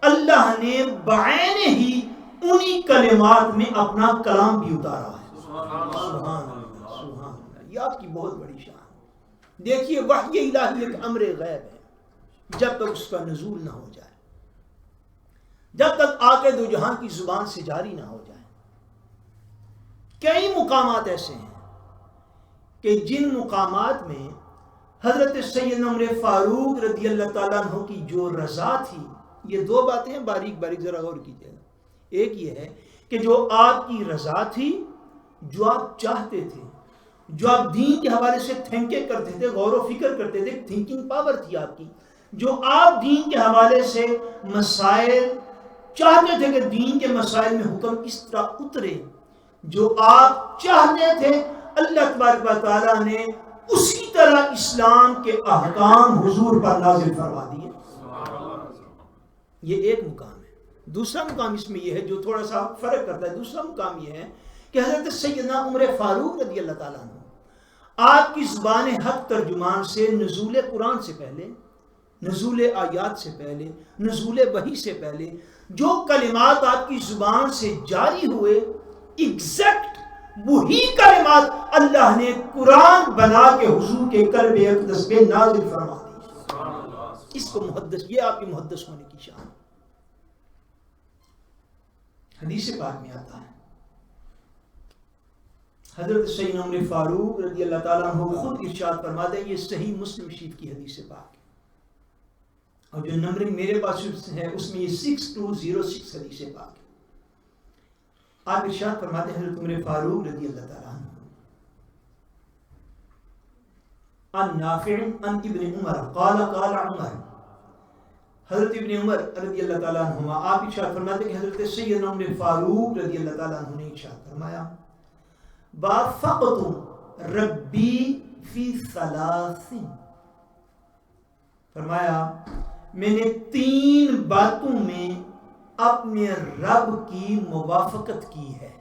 اللہ نے بعین ہی انہی کلمات میں اپنا کلام بھی اتارا ہے۔ سبحان اللہ، سبحان اللہ، یہ آپ کی بہت بڑی شان۔ دیکھیے وحی الہی ایک امر غیب ہے، جب تک اس کا نزول نہ ہو جائے، جب تک آقا دو جہاں کی زبان سے جاری نہ ہو جائے۔ کئی مقامات ایسے ہیں کہ جن مقامات میں حضرت سیدنا عمر فاروق رضی اللہ تعالیٰ عنہ کی جو رضا تھی، یہ دو باتیں ہیں، باریک باریک ذرا غور کیجیے گا۔ ایک یہ ہے کہ جو آپ کی رضا تھی، جو آپ چاہتے تھے، جو آپ دین کے حوالے سے تھنکے کرتے تھے، غور و فکر کرتے تھے، تھنکنگ پاور تھی آپ کی، جو آپ دین کے حوالے سے مسائل چاہتے تھے کہ دین کے مسائل میں حکم اس طرح اترے، جو آپ چاہتے تھے اللہ تبارک و تعالیٰ نے اسی طرح اسلام کے احکام حضور پر نازل فرما دیے۔ یہ ایک مقام ہے۔ دوسرا مقام اس میں یہ ہے جو تھوڑا سا فرق کرتا ہے، دوسرا مقام یہ ہے کہ حضرت سیدنا عمر فاروق رضی اللہ تعالیٰ عنہ آپ کی زبان حق ترجمان سے نزول قرآن سے پہلے، نزول آیات سے پہلے، نزول وحی سے پہلے جو کلمات آپ کی زبان سے جاری ہوئے، ایگزیکٹ وہی کلمات اللہ نے قرآن بنا کے حضور کے قلب اقدس پہ نازل فرما دی. اس کو محدث، یہ آپ کے محدث ہونے کی شان. حدیث پاک میں آتا ہے حضرت سیدنا عمر فاروق رضی اللہ تعالیٰ عنہ خود ارشاد فرماتے ہیں، یہ صحیح مسلم شریف کی حدیث پاک ہے، اور جو نمبرنگ میرے پاس ہے اس میں یہ 6206 حدیث پاک ہے. آپ ارشاد فرماتے ہیں حضرت عمر فاروق رضی اللہ تعالیٰ عنہ عن نافع عن ابن عمر قال قال عمر، حضرت ابن عمر رضی اللہ تعالیٰ عنہما آپ ارشاد فرماتے ہیں کہ حضرت سیدنا عمر فاروق رضی اللہ تعالیٰ عنہ نے ارشاد فرمایا، بافقت ربی فی ثلاث، فرمایا میں نے 3 باتوں میں اپنے رب کی موافقت کی ہے.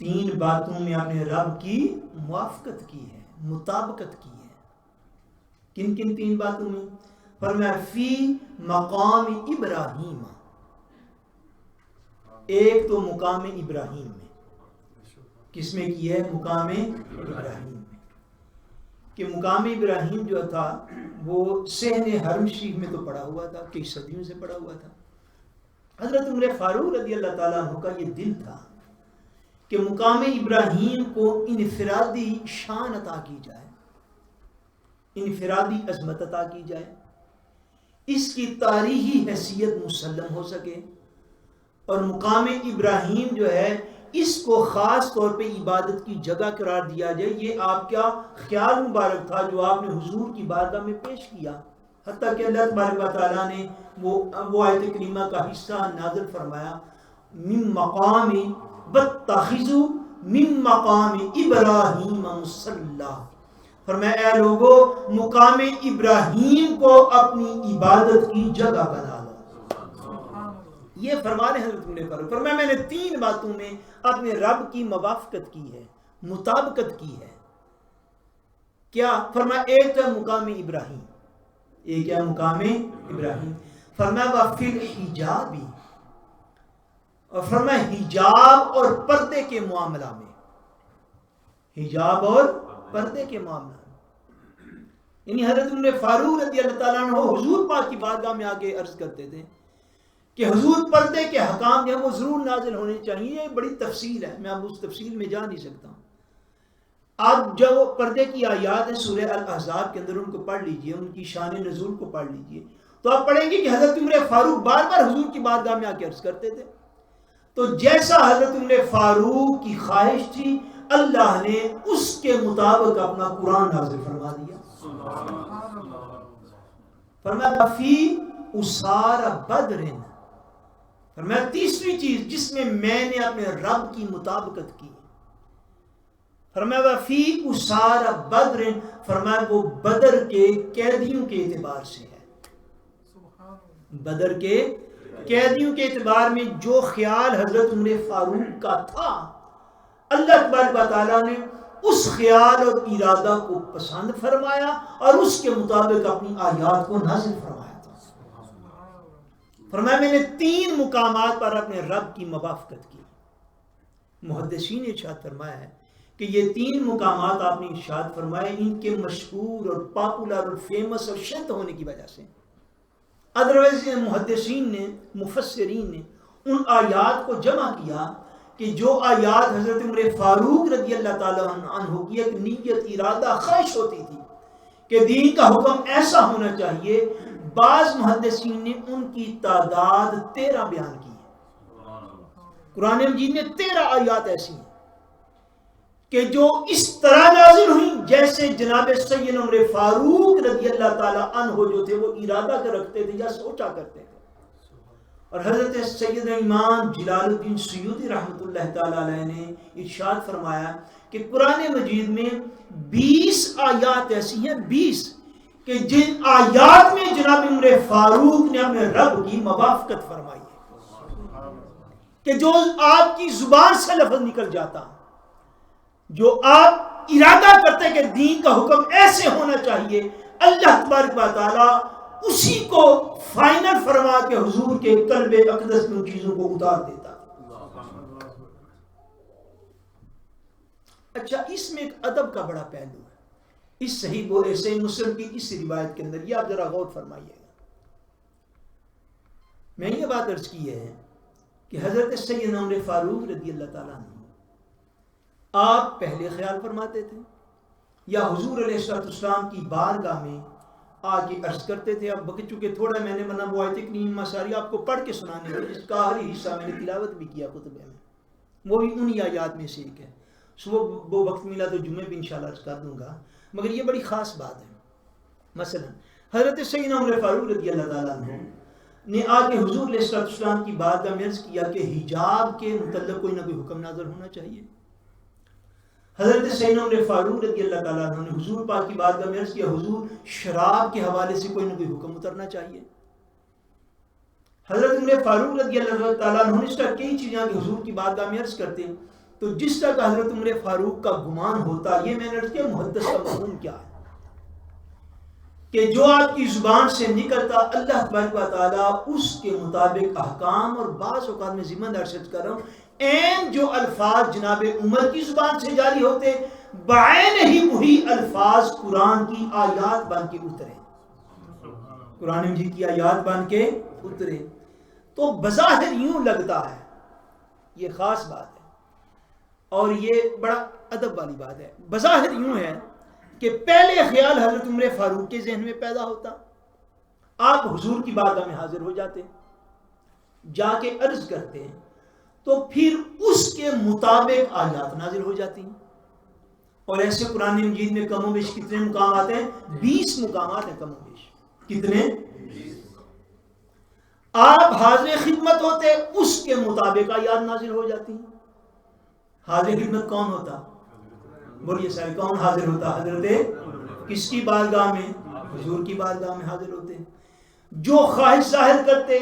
3 باتوں میں اپنے رب کی موافقت کی ہے، مطابقت کی ہے. کن کن 3 باتوں میں؟ فرمایا فی مقام ابراہیم، ایک تو مقام ابراہیم میں. کس میں کی ہے؟ مقام ابراہیم میں. کہ مقام ابراہیم جو تھا وہ صحن حرم شریف میں تو پڑا ہوا تھا، کئی صدیوں سے پڑا ہوا تھا. حضرت عمر فاروق رضی اللہ تعالیٰ عنہ کا یہ دل تھا کہ مقام ابراہیم کو انفرادی شان عطا کی جائے، انفرادی عظمت عطا کی جائے، اس کی تاریخی حیثیت مسلم ہو سکے، اور مقام ابراہیم جو ہے اس کو خاص طور پہ عبادت کی جگہ قرار دیا جائے. یہ آپ کا خیال مبارک تھا جو آپ نے حضور کی بارگاہ میں پیش کیا، حتیٰ کہ اللہ تبارک و تعالیٰ نے وہ آیت کریمہ کا حصہ نازل فرمایا، من مقام واتخذوا من مقام ابراہیم مصلی، فرمایا اے لوگو مقام ابراہیم کو اپنی عبادت کی جگہ بنا لو. یہ فرمانے حضرت عمر فاروق، فرمایا میں نے 3 باتوں میں اپنے رب کی موافقت کی ہے، مطابقت کی ہے. کیا؟ فرمایا ایک ہے مقام ابراہیم، ایک ہے مقام ابراہیم. فرمایا وفی الحجاب، اور فرمایا حجاب اور پردے کے معاملہ میں، حجاب اور پردے کے معاملہ میں. یعنی حضرت عمر فاروق رضی اللہ تعالیٰ عنہ حضور پاک کی بارگاہ میں آگے عرض کرتے تھے کہ حضور پردے کے حکام جو ہیں وہ ضرور نازل ہونے چاہیے. یہ بڑی تفصیل ہے، میں اب اس تفصیل میں جا نہیں سکتا ہوں. آپ جو پردے کی آیات ہیں سورہ الاحزاب کے اندر ان کو پڑھ لیجئے، ان کی شان نزول کو پڑھ لیجئے، تو آپ پڑھیں گے کہ حضرت عمر فاروق بار بار حضور کی بارگاہ میں آ کے عرض کرتے تھے. تو جیسا حضرت عمر فاروق کی خواہش تھی اللہ نے اس کے مطابق اپنا قرآن نازل فرما دیا. فرمایا فی اسار بدر، فرمایا تیسری چیز جس میں میں نے اپنے رب کی مطابقت کی، فرمایا فی اسار بدر، فرمایا وہ بدر کے قیدیوں کے اعتبار سے ہے. بدر کے قیدیوں کے اعتبار میں جو خیال حضرت عمر فاروق کا تھا اللہ تبارک و تعالیٰ نے اس خیال اور ارادہ کو پسند فرمایا اور اس کے مطابق اپنی آیات کو نازل فرمایا تھا. فرمایا میں نے 3 مقامات پر اپنے رب کی موافقت کی. محدثین نے ارشاد فرمایا ہے کہ یہ 3 مقامات آپ نے ارشاد فرمائے ان کے مشہور اور پاپولر اور فیمس اور شنت ہونے کی وجہ سے. ادروائز محدثین نے، مفسرین نے ان آیات کو جمع کیا کہ جو آیات حضرت عمر فاروق رضی اللہ تعالیٰ عنہ کی ایک نیت، ارادہ، خواہش ہوتی تھی کہ دین کا حکم ایسا ہونا چاہیے، بعض محدثین نے ان کی تعداد 13 بیان کی ہے. قرآن مجید میں 13 آیات ایسی ہیں کہ جو اس طرح نازل ہوئی جیسے جناب سیدنا عمر فاروق رضی اللہ تعالیٰ عنہ جو تھے وہ ارادہ کر رکھتے تھے یا سوچا کرتے تھے. اور حضرت سیدنا امام جلال الدین سیوطی رحمۃ اللہ تعالیٰ علیہ نے ارشاد فرمایا کہ قرآن مجید میں 20 آیات ایسی ہیں، 20 کہ جن آیات میں جناب عمر فاروق نے اپنے رب کی موافقت فرمائی ہے. کہ جو آپ کی زبان سے لفظ نکل جاتا، جو آپ ارادہ کرتے کہ دین کا حکم ایسے ہونا چاہیے، اللہ تبارک و تعالی اسی کو فائنل فرما کے حضور کے قلب اقدس میں ان چیزوں کو اتار دیتا۔ اچھا، اس میں ایک ادب کا بڑا پہلو ہے اس صحیح مسلم کی اس روایت کے اندر، یہ آپ ذرا غور فرمائیے گا۔ میں یہ بات عرض کی ہے کہ حضرت سیدنا عمر فاروق رضی اللہ تعالیٰ عنہ آپ پہلے خیال فرماتے تھے یا حضور علیہ السلام کی بارگاہ میں آ کے عرض کرتے تھے؟ اب چونکہ تھوڑا میں نے وہ آیت کریمہ ساری آپ کو پڑھ کے سنانے کی، جس کا ہر حصہ میں نے تلاوت بھی کیا کتبے میں، وہ بھی انہی آیات میں سے ایک ہے۔ صبح وہ وقت ملا تو جمعے بھی انشاءاللہ عرض کر دوں گا، مگر یہ بڑی خاص بات ہے۔ مثلا حضرت سیدنا عمر فاروق رضی اللہ تعالیٰ عنہ نے آ کے حضور علیہ السلام کی بارگاہ میں عرض کیا کہ حجاب کے متعلق کوئی نہ کوئی حکم نازل ہونا چاہیے۔ حضرت سیدنا عمر فاروق رضی اللہ تعالیٰ عنہ نے حضور پاک کی بارگاہ میں عرض کیا حضور شراب کے حوالے سے کوئی نہ کوئی حکم اترنا چاہیے۔ حضرت عمر فاروق رضی اللہ تعالیٰ عنہ نے اس طرح کئی چیزیں کہ حضور کی بارگاہ میں عرض کرتے ہیں، تو جس طرح کا حضرت عمر فاروق کا گمان ہوتا، یہ میں نے عرض کیا محدث کا مفہوم کیا ہے کہ جو آپ کی زبان سے نکلتا اللہ تبارک و تعالیٰ اس کے مطابق احکام، اور بعض اوقات میں ذمہ دار شخص کر رہا ہوں این جو الفاظ جناب عمر کی زبان سے جاری ہوتے بعین ہی وہی الفاظ قرآن کی آیات بن کے اترے، قرآن مجید کی آیات بن کے اترے۔ تو بظاہر یوں لگتا ہے، یہ خاص بات ہے اور یہ بڑا ادب والی بات ہے، بظاہر یوں ہے کہ پہلے خیال حضرت عمر فاروق کے ذہن میں پیدا ہوتا، آپ حضور کی بارگاہ میں حاضر ہو جاتے، جا کے عرض کرتے، تو پھر اس کے مطابق آیات نازل ہو جاتی ہیں۔ اور ایسے قرآن مجید میں کم و بیش کتنے مقامات ہیں؟ 20 مقامات ہیں کم و بیش۔ کتنے؟ آپ حاضر خدمت ہوتے، اس کے مطابق آیات نازل ہو جاتی ہیں۔ حاضر خدمت کون ہوتا؟ بولیے سارے، کون حاضر ہوتا؟ حضرت کس کی بارگاہ میں؟ حضور کی بارگاہ میں حاضر ہوتے۔ جو خواہش ظاہر کرتے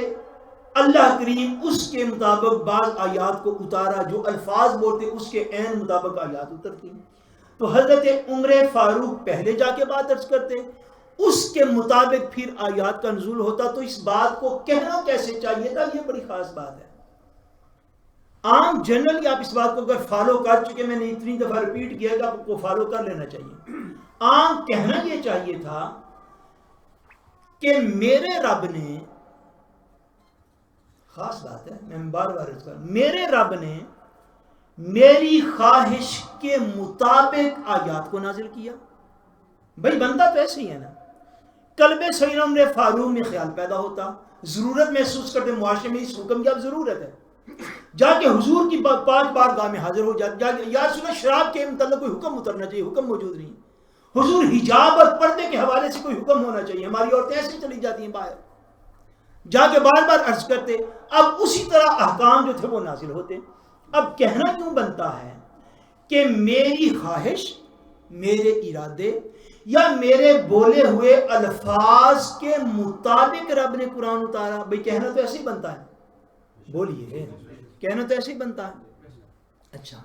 اللہ کریم اس کے مطابق بعض آیات کو اتارا، جو الفاظ بولتے اس کے عین مطابق آیات اترتی۔ تو حضرت عمر فاروق پہلے جا کے بات عرض کرتے، اس کے مطابق پھر آیات کا نزول ہوتا۔ تو اس بات کو کہنا کیسے چاہیے تھا، یہ بڑی خاص بات ہے۔ عام جنرلی آپ اس بات کو اگر فالو کر چکے، میں نے اتنی دفعہ ریپیٹ کیا کہ آپ کو فالو کر لینا چاہیے۔ عام کہنا یہ چاہیے تھا کہ میرے رب نے، خاص بات ہے میں بار بار عرض کر، میرے رب نے میری خواہش کے مطابق آیات کو نازل کیا۔ بھائی بندہ تو ایسے ہی ہے نا، قلب سیدنا عمر فاروق میں خیال پیدا ہوتا، ضرورت محسوس کرتے معاشرے میں اس حکم کی اب ضرورت ہے، جا کے حضور کی 5 بارگاہ میں حاضر ہو جاتے، یا سنا شراب کے متعلق کوئی حکم اترنا چاہیے، حکم موجود نہیں۔ حضور حجاب اور پردے کے حوالے سے کوئی حکم ہونا چاہیے، ہماری عورتیں ایسے چلی جاتی ہیں باہر، جا کے بار بار عرض کرتے، اب اسی طرح احکام جو تھے وہ نازل ہوتے۔ اب کہنا کیوں بنتا ہے کہ میری خواہش، میرے ارادے یا میرے بولے ہوئے الفاظ کے مطابق رب نے قرآن اتارا؟ بھئی کہنا تو ایسے ہی بنتا ہے، بولیے، کہنا تو ایسے ہی بنتا ہے۔ اچھا،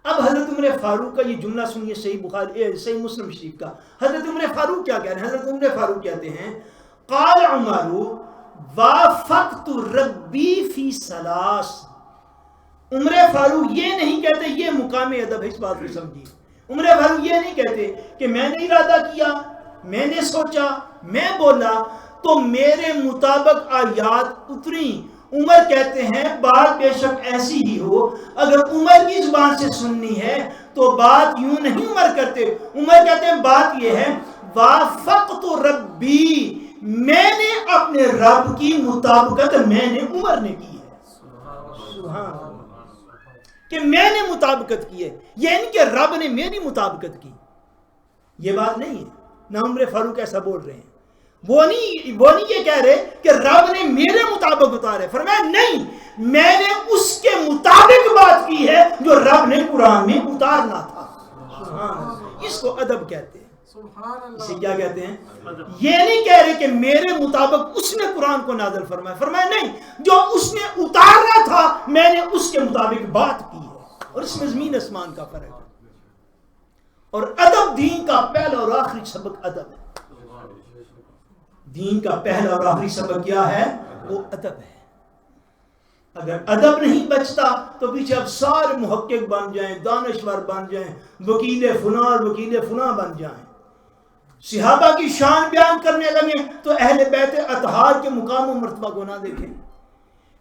اب حضرت عمر فاروق کا یہ جملہ سنیے، صحیح مسلم شریف کا۔ حضرت عمر فاروق کیا کہہ رہے ہیں؟ حضرت عمر فاروق کہتے ہیں قال عمر وافقت ربی فی ثلاث۔ عمر فاروق یہ نہیں کہتے، یہ مقام ادب ہے، اس بات کو سمجھیے۔ عمر فاروق یہ نہیں کہتے کہ میں نے ارادہ کیا، میں نے سوچا، میں بولا تو میرے مطابق آیات اتری۔ عمر کہتے ہیں بات بے شک ایسی ہی ہو، اگر عمر کی زبان سے سننی ہے تو بات یوں نہیں عمر کرتے۔ عمر کہتے ہیں بات یہ ہے وافقت ربی، میں نے اپنے رب کی مطابقت میں نے عمر نے کی ہے، سبحان اللہ، کہ میں نے مطابقت کی ہے، یہ نہیں کہ رب نے میری مطابقت کی۔ یہ بات نہیں ہے، نہ عمر فاروق ایسا بول رہے ہیں، وہ نہیں یہ کہہ رہے کہ رب نے میرے مطابق اتارے، فرمایا نہیں، میں نے اس کے مطابق بات کی ہے جو رب نے قرآن میں اتارنا تھا۔ اس کو ادب کہتے ہیں۔ سبحان اللہ. اسے کیا کہتے ہیں؟ یہ نہیں کہہ رہے کہ میرے مطابق اس نے قرآن کو نازل فرمایا. فرمایا نہیں، جو اس نے اتارنا تھا میں نے اس کے مطابق بات کی ہے. اور اس میں زمین آسمان کا فرق ہے. اور ادب دین کا پہلا اور آخری سبق ادب ہے. دین کا پہلا اور آخری سبق کیا ہے؟ وہ ادب ہے. اگر ادب نہیں بچتا تو پیچھے اب سارے محقق بن جائیں، دانشور بن جائیں، وکیل فلاں اور وکیل فلاں بن جائیں. صحابہ کی شان بیان کرنے لگیں تو اہل بیت اطہار کے مقام و مرتبہ کو نہ دیکھیں.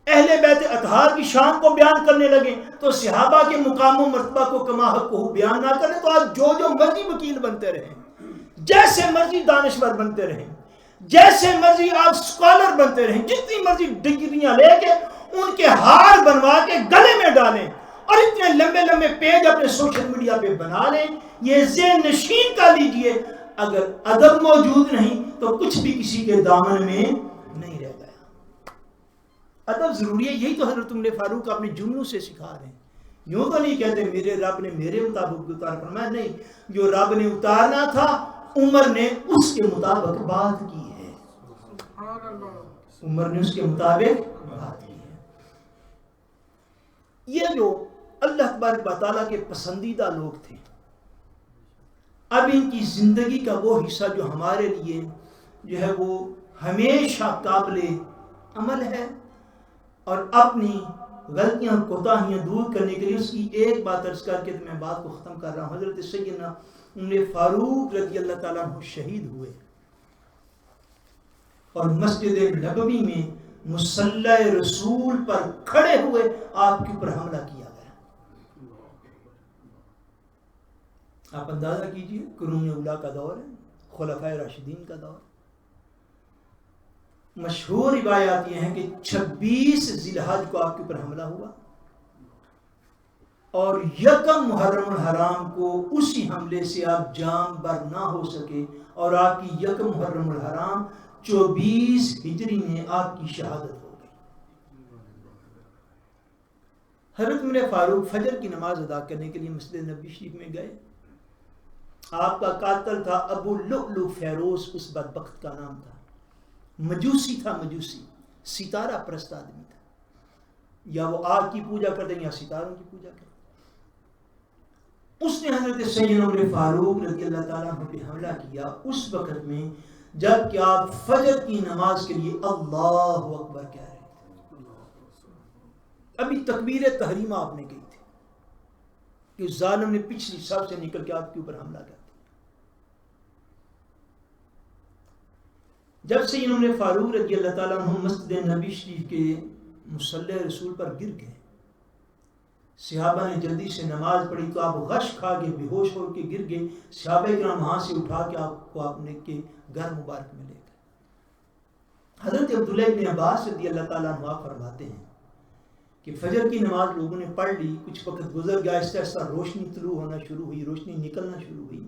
اہل بیت اطہار کی شان کو بیان کرنے لگیں تو صحابہ کے مقام و مرتبہ کو کما حق کو بیان نہ کریں. تو آپ جو مرضی وکیل بنتے رہیں، جیسے مرضی دانشور بنتے رہیں، جیسے مرضی آپ اسکالر بنتے رہیں، جتنی مرضی ڈگریاں لے کے ان کے ہار بنوا کے گلے میں ڈالیں اور اتنے لمبے لمبے پیج اپنے سوشل میڈیا پہ بنا لیں. یہ ذہن نشین کر لیجئے، اگر ادب موجود نہیں تو کچھ بھی کسی کے دامن میں نہیں رہ گیا. ادب ضروری ہے. یہی تو حضرت عمر فاروق اپنے جملوں سے سکھا رہے ہیں. یوں تو نہیں کہتے میرے رب نے میرے مطابق اتار فرمایا. نہیں، جو رب نے اتارنا تھا عمر نے اس کے مطابق بات کی ہے. عمر نے اس کے مطابق بات کی ہے. یہ جو اللہ تبارک و تعالیٰ کے پسندیدہ لوگ تھے، اب ان کی زندگی کا وہ حصہ جو ہمارے لیے جو ہے وہ ہمیشہ قابل عمل ہے، اور اپنی غلطیاں اور کوتاہیاں دور کرنے کے لیے اس کی ایک بات عرض کر کے میں بات کو ختم کر رہا ہوں. حضرت سیدنا عمر فاروق رضی اللہ تعالیٰ عنہ شہید ہوئے اور مسجد نبوی میں مصلی رسول پر کھڑے ہوئے آپ کے اوپر حملہ کیا گیا. آپ اندازہ کیجئے، قرون اولیٰ کا دور ہے، خلفائے راشدین کا دور. مشہور روایات یہ ہیں کہ 26 ذی الحج کو آپ کے اوپر حملہ ہوا اور یکم محرم الحرام کو اسی حملے سے آپ جان بر نہ ہو سکے اور آپ کی یکم محرم الحرام 24 ہجری میں آپ کی شہادت ہو گئی. حضرت عمر فاروق فجر کی نماز ادا کرنے کے لیے مسجد نبوی شریف میں گئے. آپ کا قاتل تھا ابو لؤلؤ فیروز، اس بدبخت کا نام تھا. مجوسی تھا، مجوسی، ستارہ پرست آدمی تھا. یا وہ آگ کی پوجا کرتے یا ستاروں کی پوجا کرتے. اس نے حضرت سیدنا عمر فاروق رضی اللہ تعالیٰ عنہ پہ حملہ کیا اس وقت میں جب کہ آپ فجر کی نماز کے لیے اللہ اکبر کہہ رہے تھے. ابھی تکبیر تحریمہ آپ نے کہی تھی کہ ظالم نے پچھلی صف سے نکل کے آپ کے اوپر حملہ کیا. جب سے انہوں نے فاروق رضی اللہ تعالیٰ عنہ مسجد نبی شریف کے مصلی رسول پر گر گئے. صحابہ نے جلدی سے نماز پڑھی تو آپ غش کھا کے بے ہوش ہو کے گر گئے. صحابہ کرام وہاں سے اٹھا کے آپ کو اپنے کے گھر مبارک میں لے گئے. حضرت عبداللہ ابن عباس رضی اللہ تعالیٰ عنہ فرماتے ہیں کہ فجر کی نماز لوگوں نے پڑھ لی، کچھ وقت گزر گیا، آہستہ آہستہ روشنی طلوع ہونا شروع ہوئی، روشنی نکلنا شروع ہوئی.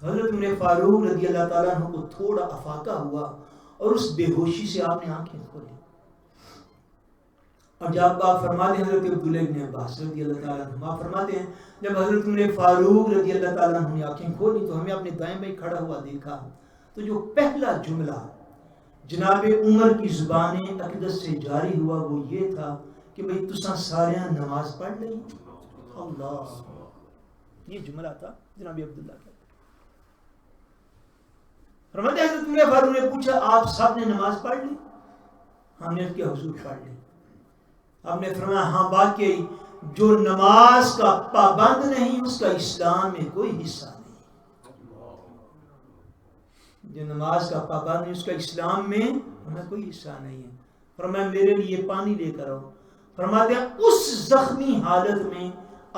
حضرت عمر فاروق رضی اللہ تعالیٰ عنہ کو تھوڑا افاقہ ہوا اور اس بے ہوشی سے آپ نے آنکھیں کھولی. اور جب آپ فرماتے ہیں حضرت عبداللہ ابن عباس رضی اللہ تعالیٰ عنہ آپ فرماتے ہیں جب حضرت عمر فاروق رضی اللہ تعالیٰ عنہ نے آنکھیں کھولی تو ہمیں اپنے دائیں بائیں کھڑا ہوا دیکھا تو جو پہلا جملہ جناب عمر کی زبان اقدس سے جاری ہوا وہ یہ تھا کہ بھئی تساں ساریاں نماز پڑھ لیں. اللہ، یہ جملہ تھا جناب عبداللہ کا. فرماتے ہیں حضرت عمر فاروق نے پوچھا آپ سب نے نماز پڑھ لی؟ ہم نے اس کے حضور پڑھ لی. آپ نے فرمایا ہاں واقعی جو نماز کا پابند نہیں اس کا اسلام میں کوئی حصہ نہیں. جو نماز کا پابند نہیں اس کا اسلام میں کوئی حصہ نہیں ہے. فرمایا میرے لیے پانی لے کر آؤ. فرماتے ہیں اس زخمی حالت میں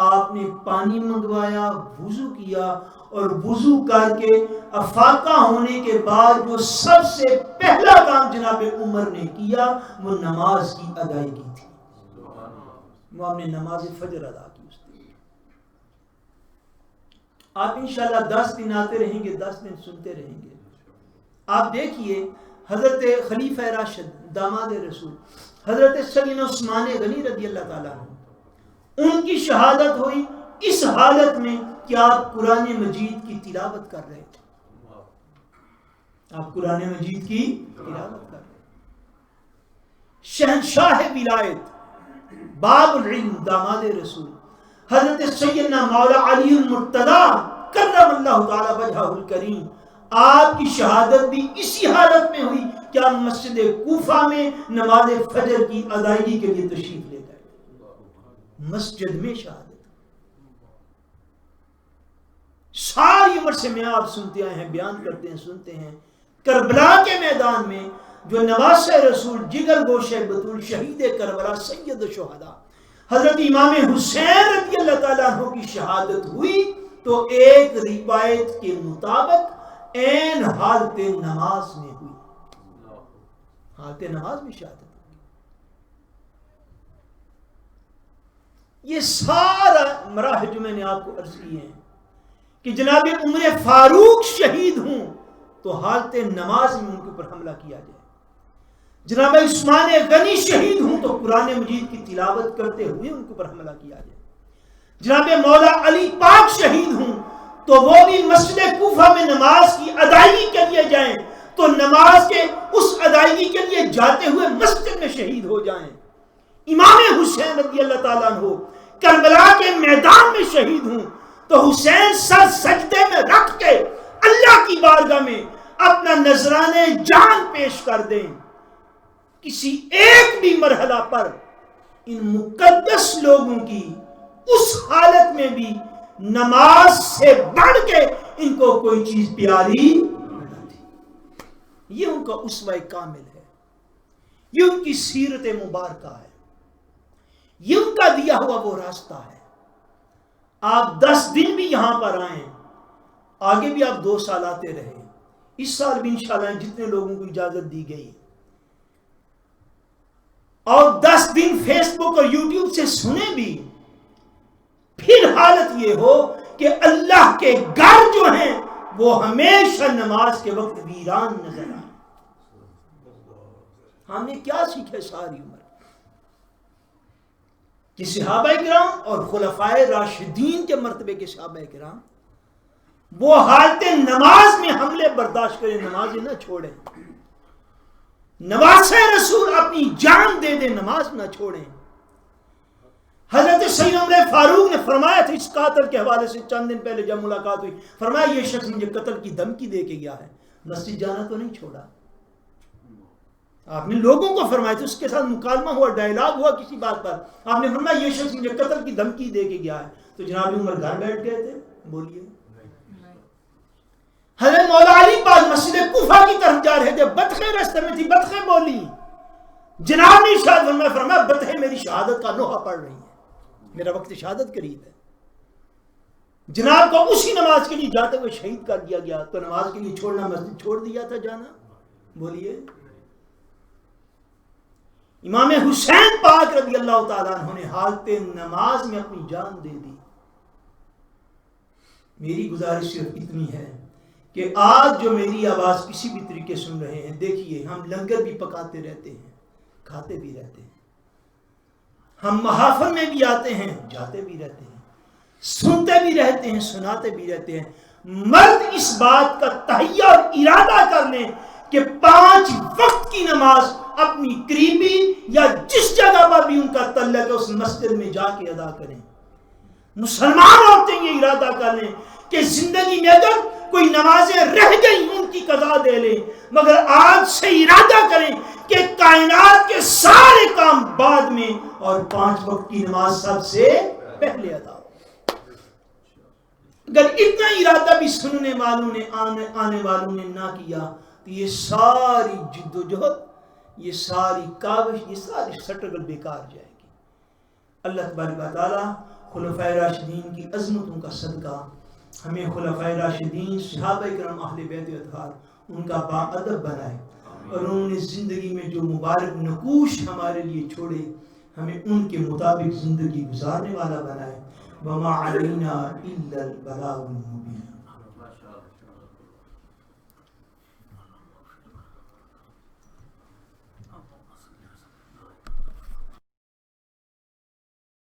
آپ نے پانی منگوایا، وضو کیا اور وضو کر کے افاقہ ہونے کے بعد جو سب سے پہلا کام جناب عمر نے کیا وہ نماز کی ادائیگی تھی. وہ آپ نے نماز فجر ادا کی. اس دن آپ انشاءاللہ 10 دن آتے رہیں گے، 10 دن سنتے رہیں گے. آپ دیکھیے حضرت خلیفہ راشد داماد رسول حضرت سیدنا عثمان غنی رضی اللہ تعالیٰ عنہ، ان کی شہادت ہوئی اس حالت میں کہ آپ قرآن مجید کی تلاوت کر رہے تھے. آپ قرآن مجید کی تلاوت کر رہے ہیں. شہنشاہ ولایت، باب العلم، داماد رسول حضرت سیدنا مولا علی المرتضی کرم اللہ تعالی وجہہ الکریم، آپ کی شہادت بھی اسی حالت میں ہوئی کہ آپ مسجد کوفہ میں نماز فجر کی ادائیگی کے لیے تشریف لے گئے. مسجد میں شہادت. ساری عمر سے میں آپ سنتے آئے ہیں، بیان کرتے ہیں، سنتے ہیں. کربلا کے میدان میں جو نواسہ رسول، جگر گوشہ بطول، شہید کربلا، سید الشہداء حضرت امام حسین رضی اللہ تعالیٰ عنہ کی شہادت ہوئی تو ایک روایت کے مطابق عین حالت نماز میں ہوئی. حالت نماز میں شہادت. یہ سارا مراحل جو میں نے آپ کو عرض کیے ہیں کہ جناب عمر فاروق شہید ہوں تو حالت نماز میں ان کے اوپر حملہ کیا جائے. جناب عثمان غنی شہید ہوں تو قرآن مجید کی تلاوت کرتے ہوئے ان کے اوپر حملہ کیا جائے. جناب مولا علی پاک شہید ہوں تو وہ بھی مسجد کوفہ میں نماز کی ادائیگی کے لیے جائیں تو نماز کے اس ادائیگی کے لیے جاتے ہوئے مسجد میں شہید ہو جائیں. امام حسین رضی اللہ تعالیٰ عنہ کربلا کے میدان میں شہید ہوں تو حسین سر سجدے میں رکھ کے اللہ کی بارگاہ میں اپنا نذرانے جان پیش کر دیں. کسی ایک بھی مرحلہ پر ان مقدس لوگوں کی اس حالت میں بھی نماز سے بڑھ کے ان کو کوئی چیز پیاری نہ تھی. یہ ان کا اسوہ کامل ہے، یہ ان کی سیرت مبارکہ ہے، یہ ان کا دیا ہوا وہ راستہ ہے. آپ 10 دن بھی یہاں پر آئیں، آگے بھی آپ 2 سال آتے رہے، اس سال بھی انشاءاللہ جتنے لوگوں کو اجازت دی گئی، اور 10 دن فیس بک اور یوٹیوب سے سنیں بھی، پھر حالت یہ ہو کہ اللہ کے گھر جو ہیں وہ ہمیشہ نماز کے وقت ویران نظر آئے. ہم نے کیا سیکھے ساری عمر کہ صحابہ کرام اور خلفائے راشدین کے مرتبے کے صحابہ کرام وہ حالت نماز میں حملے برداشت کریں، نمازیں نہ چھوڑیں. نواسہ رسول اپنی جان دے دیں، نماز نہ چھوڑیں. حضرت سید عمر فاروق نے فرمایا تھا اس قاتل کے حوالے سے چند دن پہلے جب ملاقات ہوئی، فرمایا یہ شخص مجھے قتل کی دھمکی دے کے گیا ہے، مسجد جانا تو نہیں چھوڑا. آپ نے لوگوں کو فرمایا تھا، اس کے ساتھ مکالمہ ہوا، ڈائلاگ ہوا کسی بات پر، آپ نے فرمایا یہ شخص مجھے قتل کی دھمکی دے کے گیا ہے، تو جناب عمر گھر بیٹھ گئے تھے؟ بولیے. حضرت مولا علی پاک مسجد کوفہ کی طرف جا رہے تھے، بطخیں راستے میں تھی، بطخیں بولی. جناب نے ارشاد فرمایا بطخیں میری شہادت کا نوحہ پڑھ رہی ہیں، میرا وقت شہادت قریب ہے. جناب کو اسی نماز کے لیے جاتے ہوئے شہید کر دیا گیا، تو نماز کے لیے چھوڑنا مسجد چھوڑ دیا تھا جانا؟ بولیے. امام حسین پاک رضی اللہ تعالیٰ عنہ نے حالت نماز میں اپنی جان دے دی. میری گزارش صرف اتنی ہے کہ آج جو میری آواز کسی بھی طریقے سن رہے ہیں، دیکھیے ہم لنگر بھی پکاتے رہتے ہیں، کھاتے بھی رہتے ہیں، ہم محافل میں بھی آتے ہیں، جاتے بھی رہتے ہیں، سنتے بھی رہتے ہیں، سناتے بھی رہتے ہیں. مرد اس بات کا تہیہ اور ارادہ کر لیں کہ 5 وقت کی نماز اپنی قریبی یا جس جگہ پر بھی ان کا تعلق ہے اس مسجد میں جا کے ادا کریں. مسلمان عورتیں یہ ارادہ کر لیں کہ زندگی میں اگر کوئی نمازیں رہ گئی ان کی قضا دے لیں، مگر آج سے ارادہ کریں کہ کائنات کے سارے کام بعد میں اور 5 وقت کی نماز سب سے پہلے ادا ہو. اگر اتنا ارادہ بھی سننے والوں نے آنے والوں نے نہ کیا تو یہ ساری جد و جہد، یہ ساری کاوش، یہ ساری سٹرگل بیکار جائے گی. اللہ تبارک و تعالی خلفائے راشدین کی عظمتوں کا صدقہ ہمیں خلفائے راشدین، صحابہ کرام، اہل بیت اطہار ان کا باادب بنائے، اور انہوں نے زندگی میں جو مبارک نقوش ہمارے لیے چھوڑے ہمیں ان کے مطابق زندگی گزارنے والا بنائے. وما علینا الا البلاغ المبین.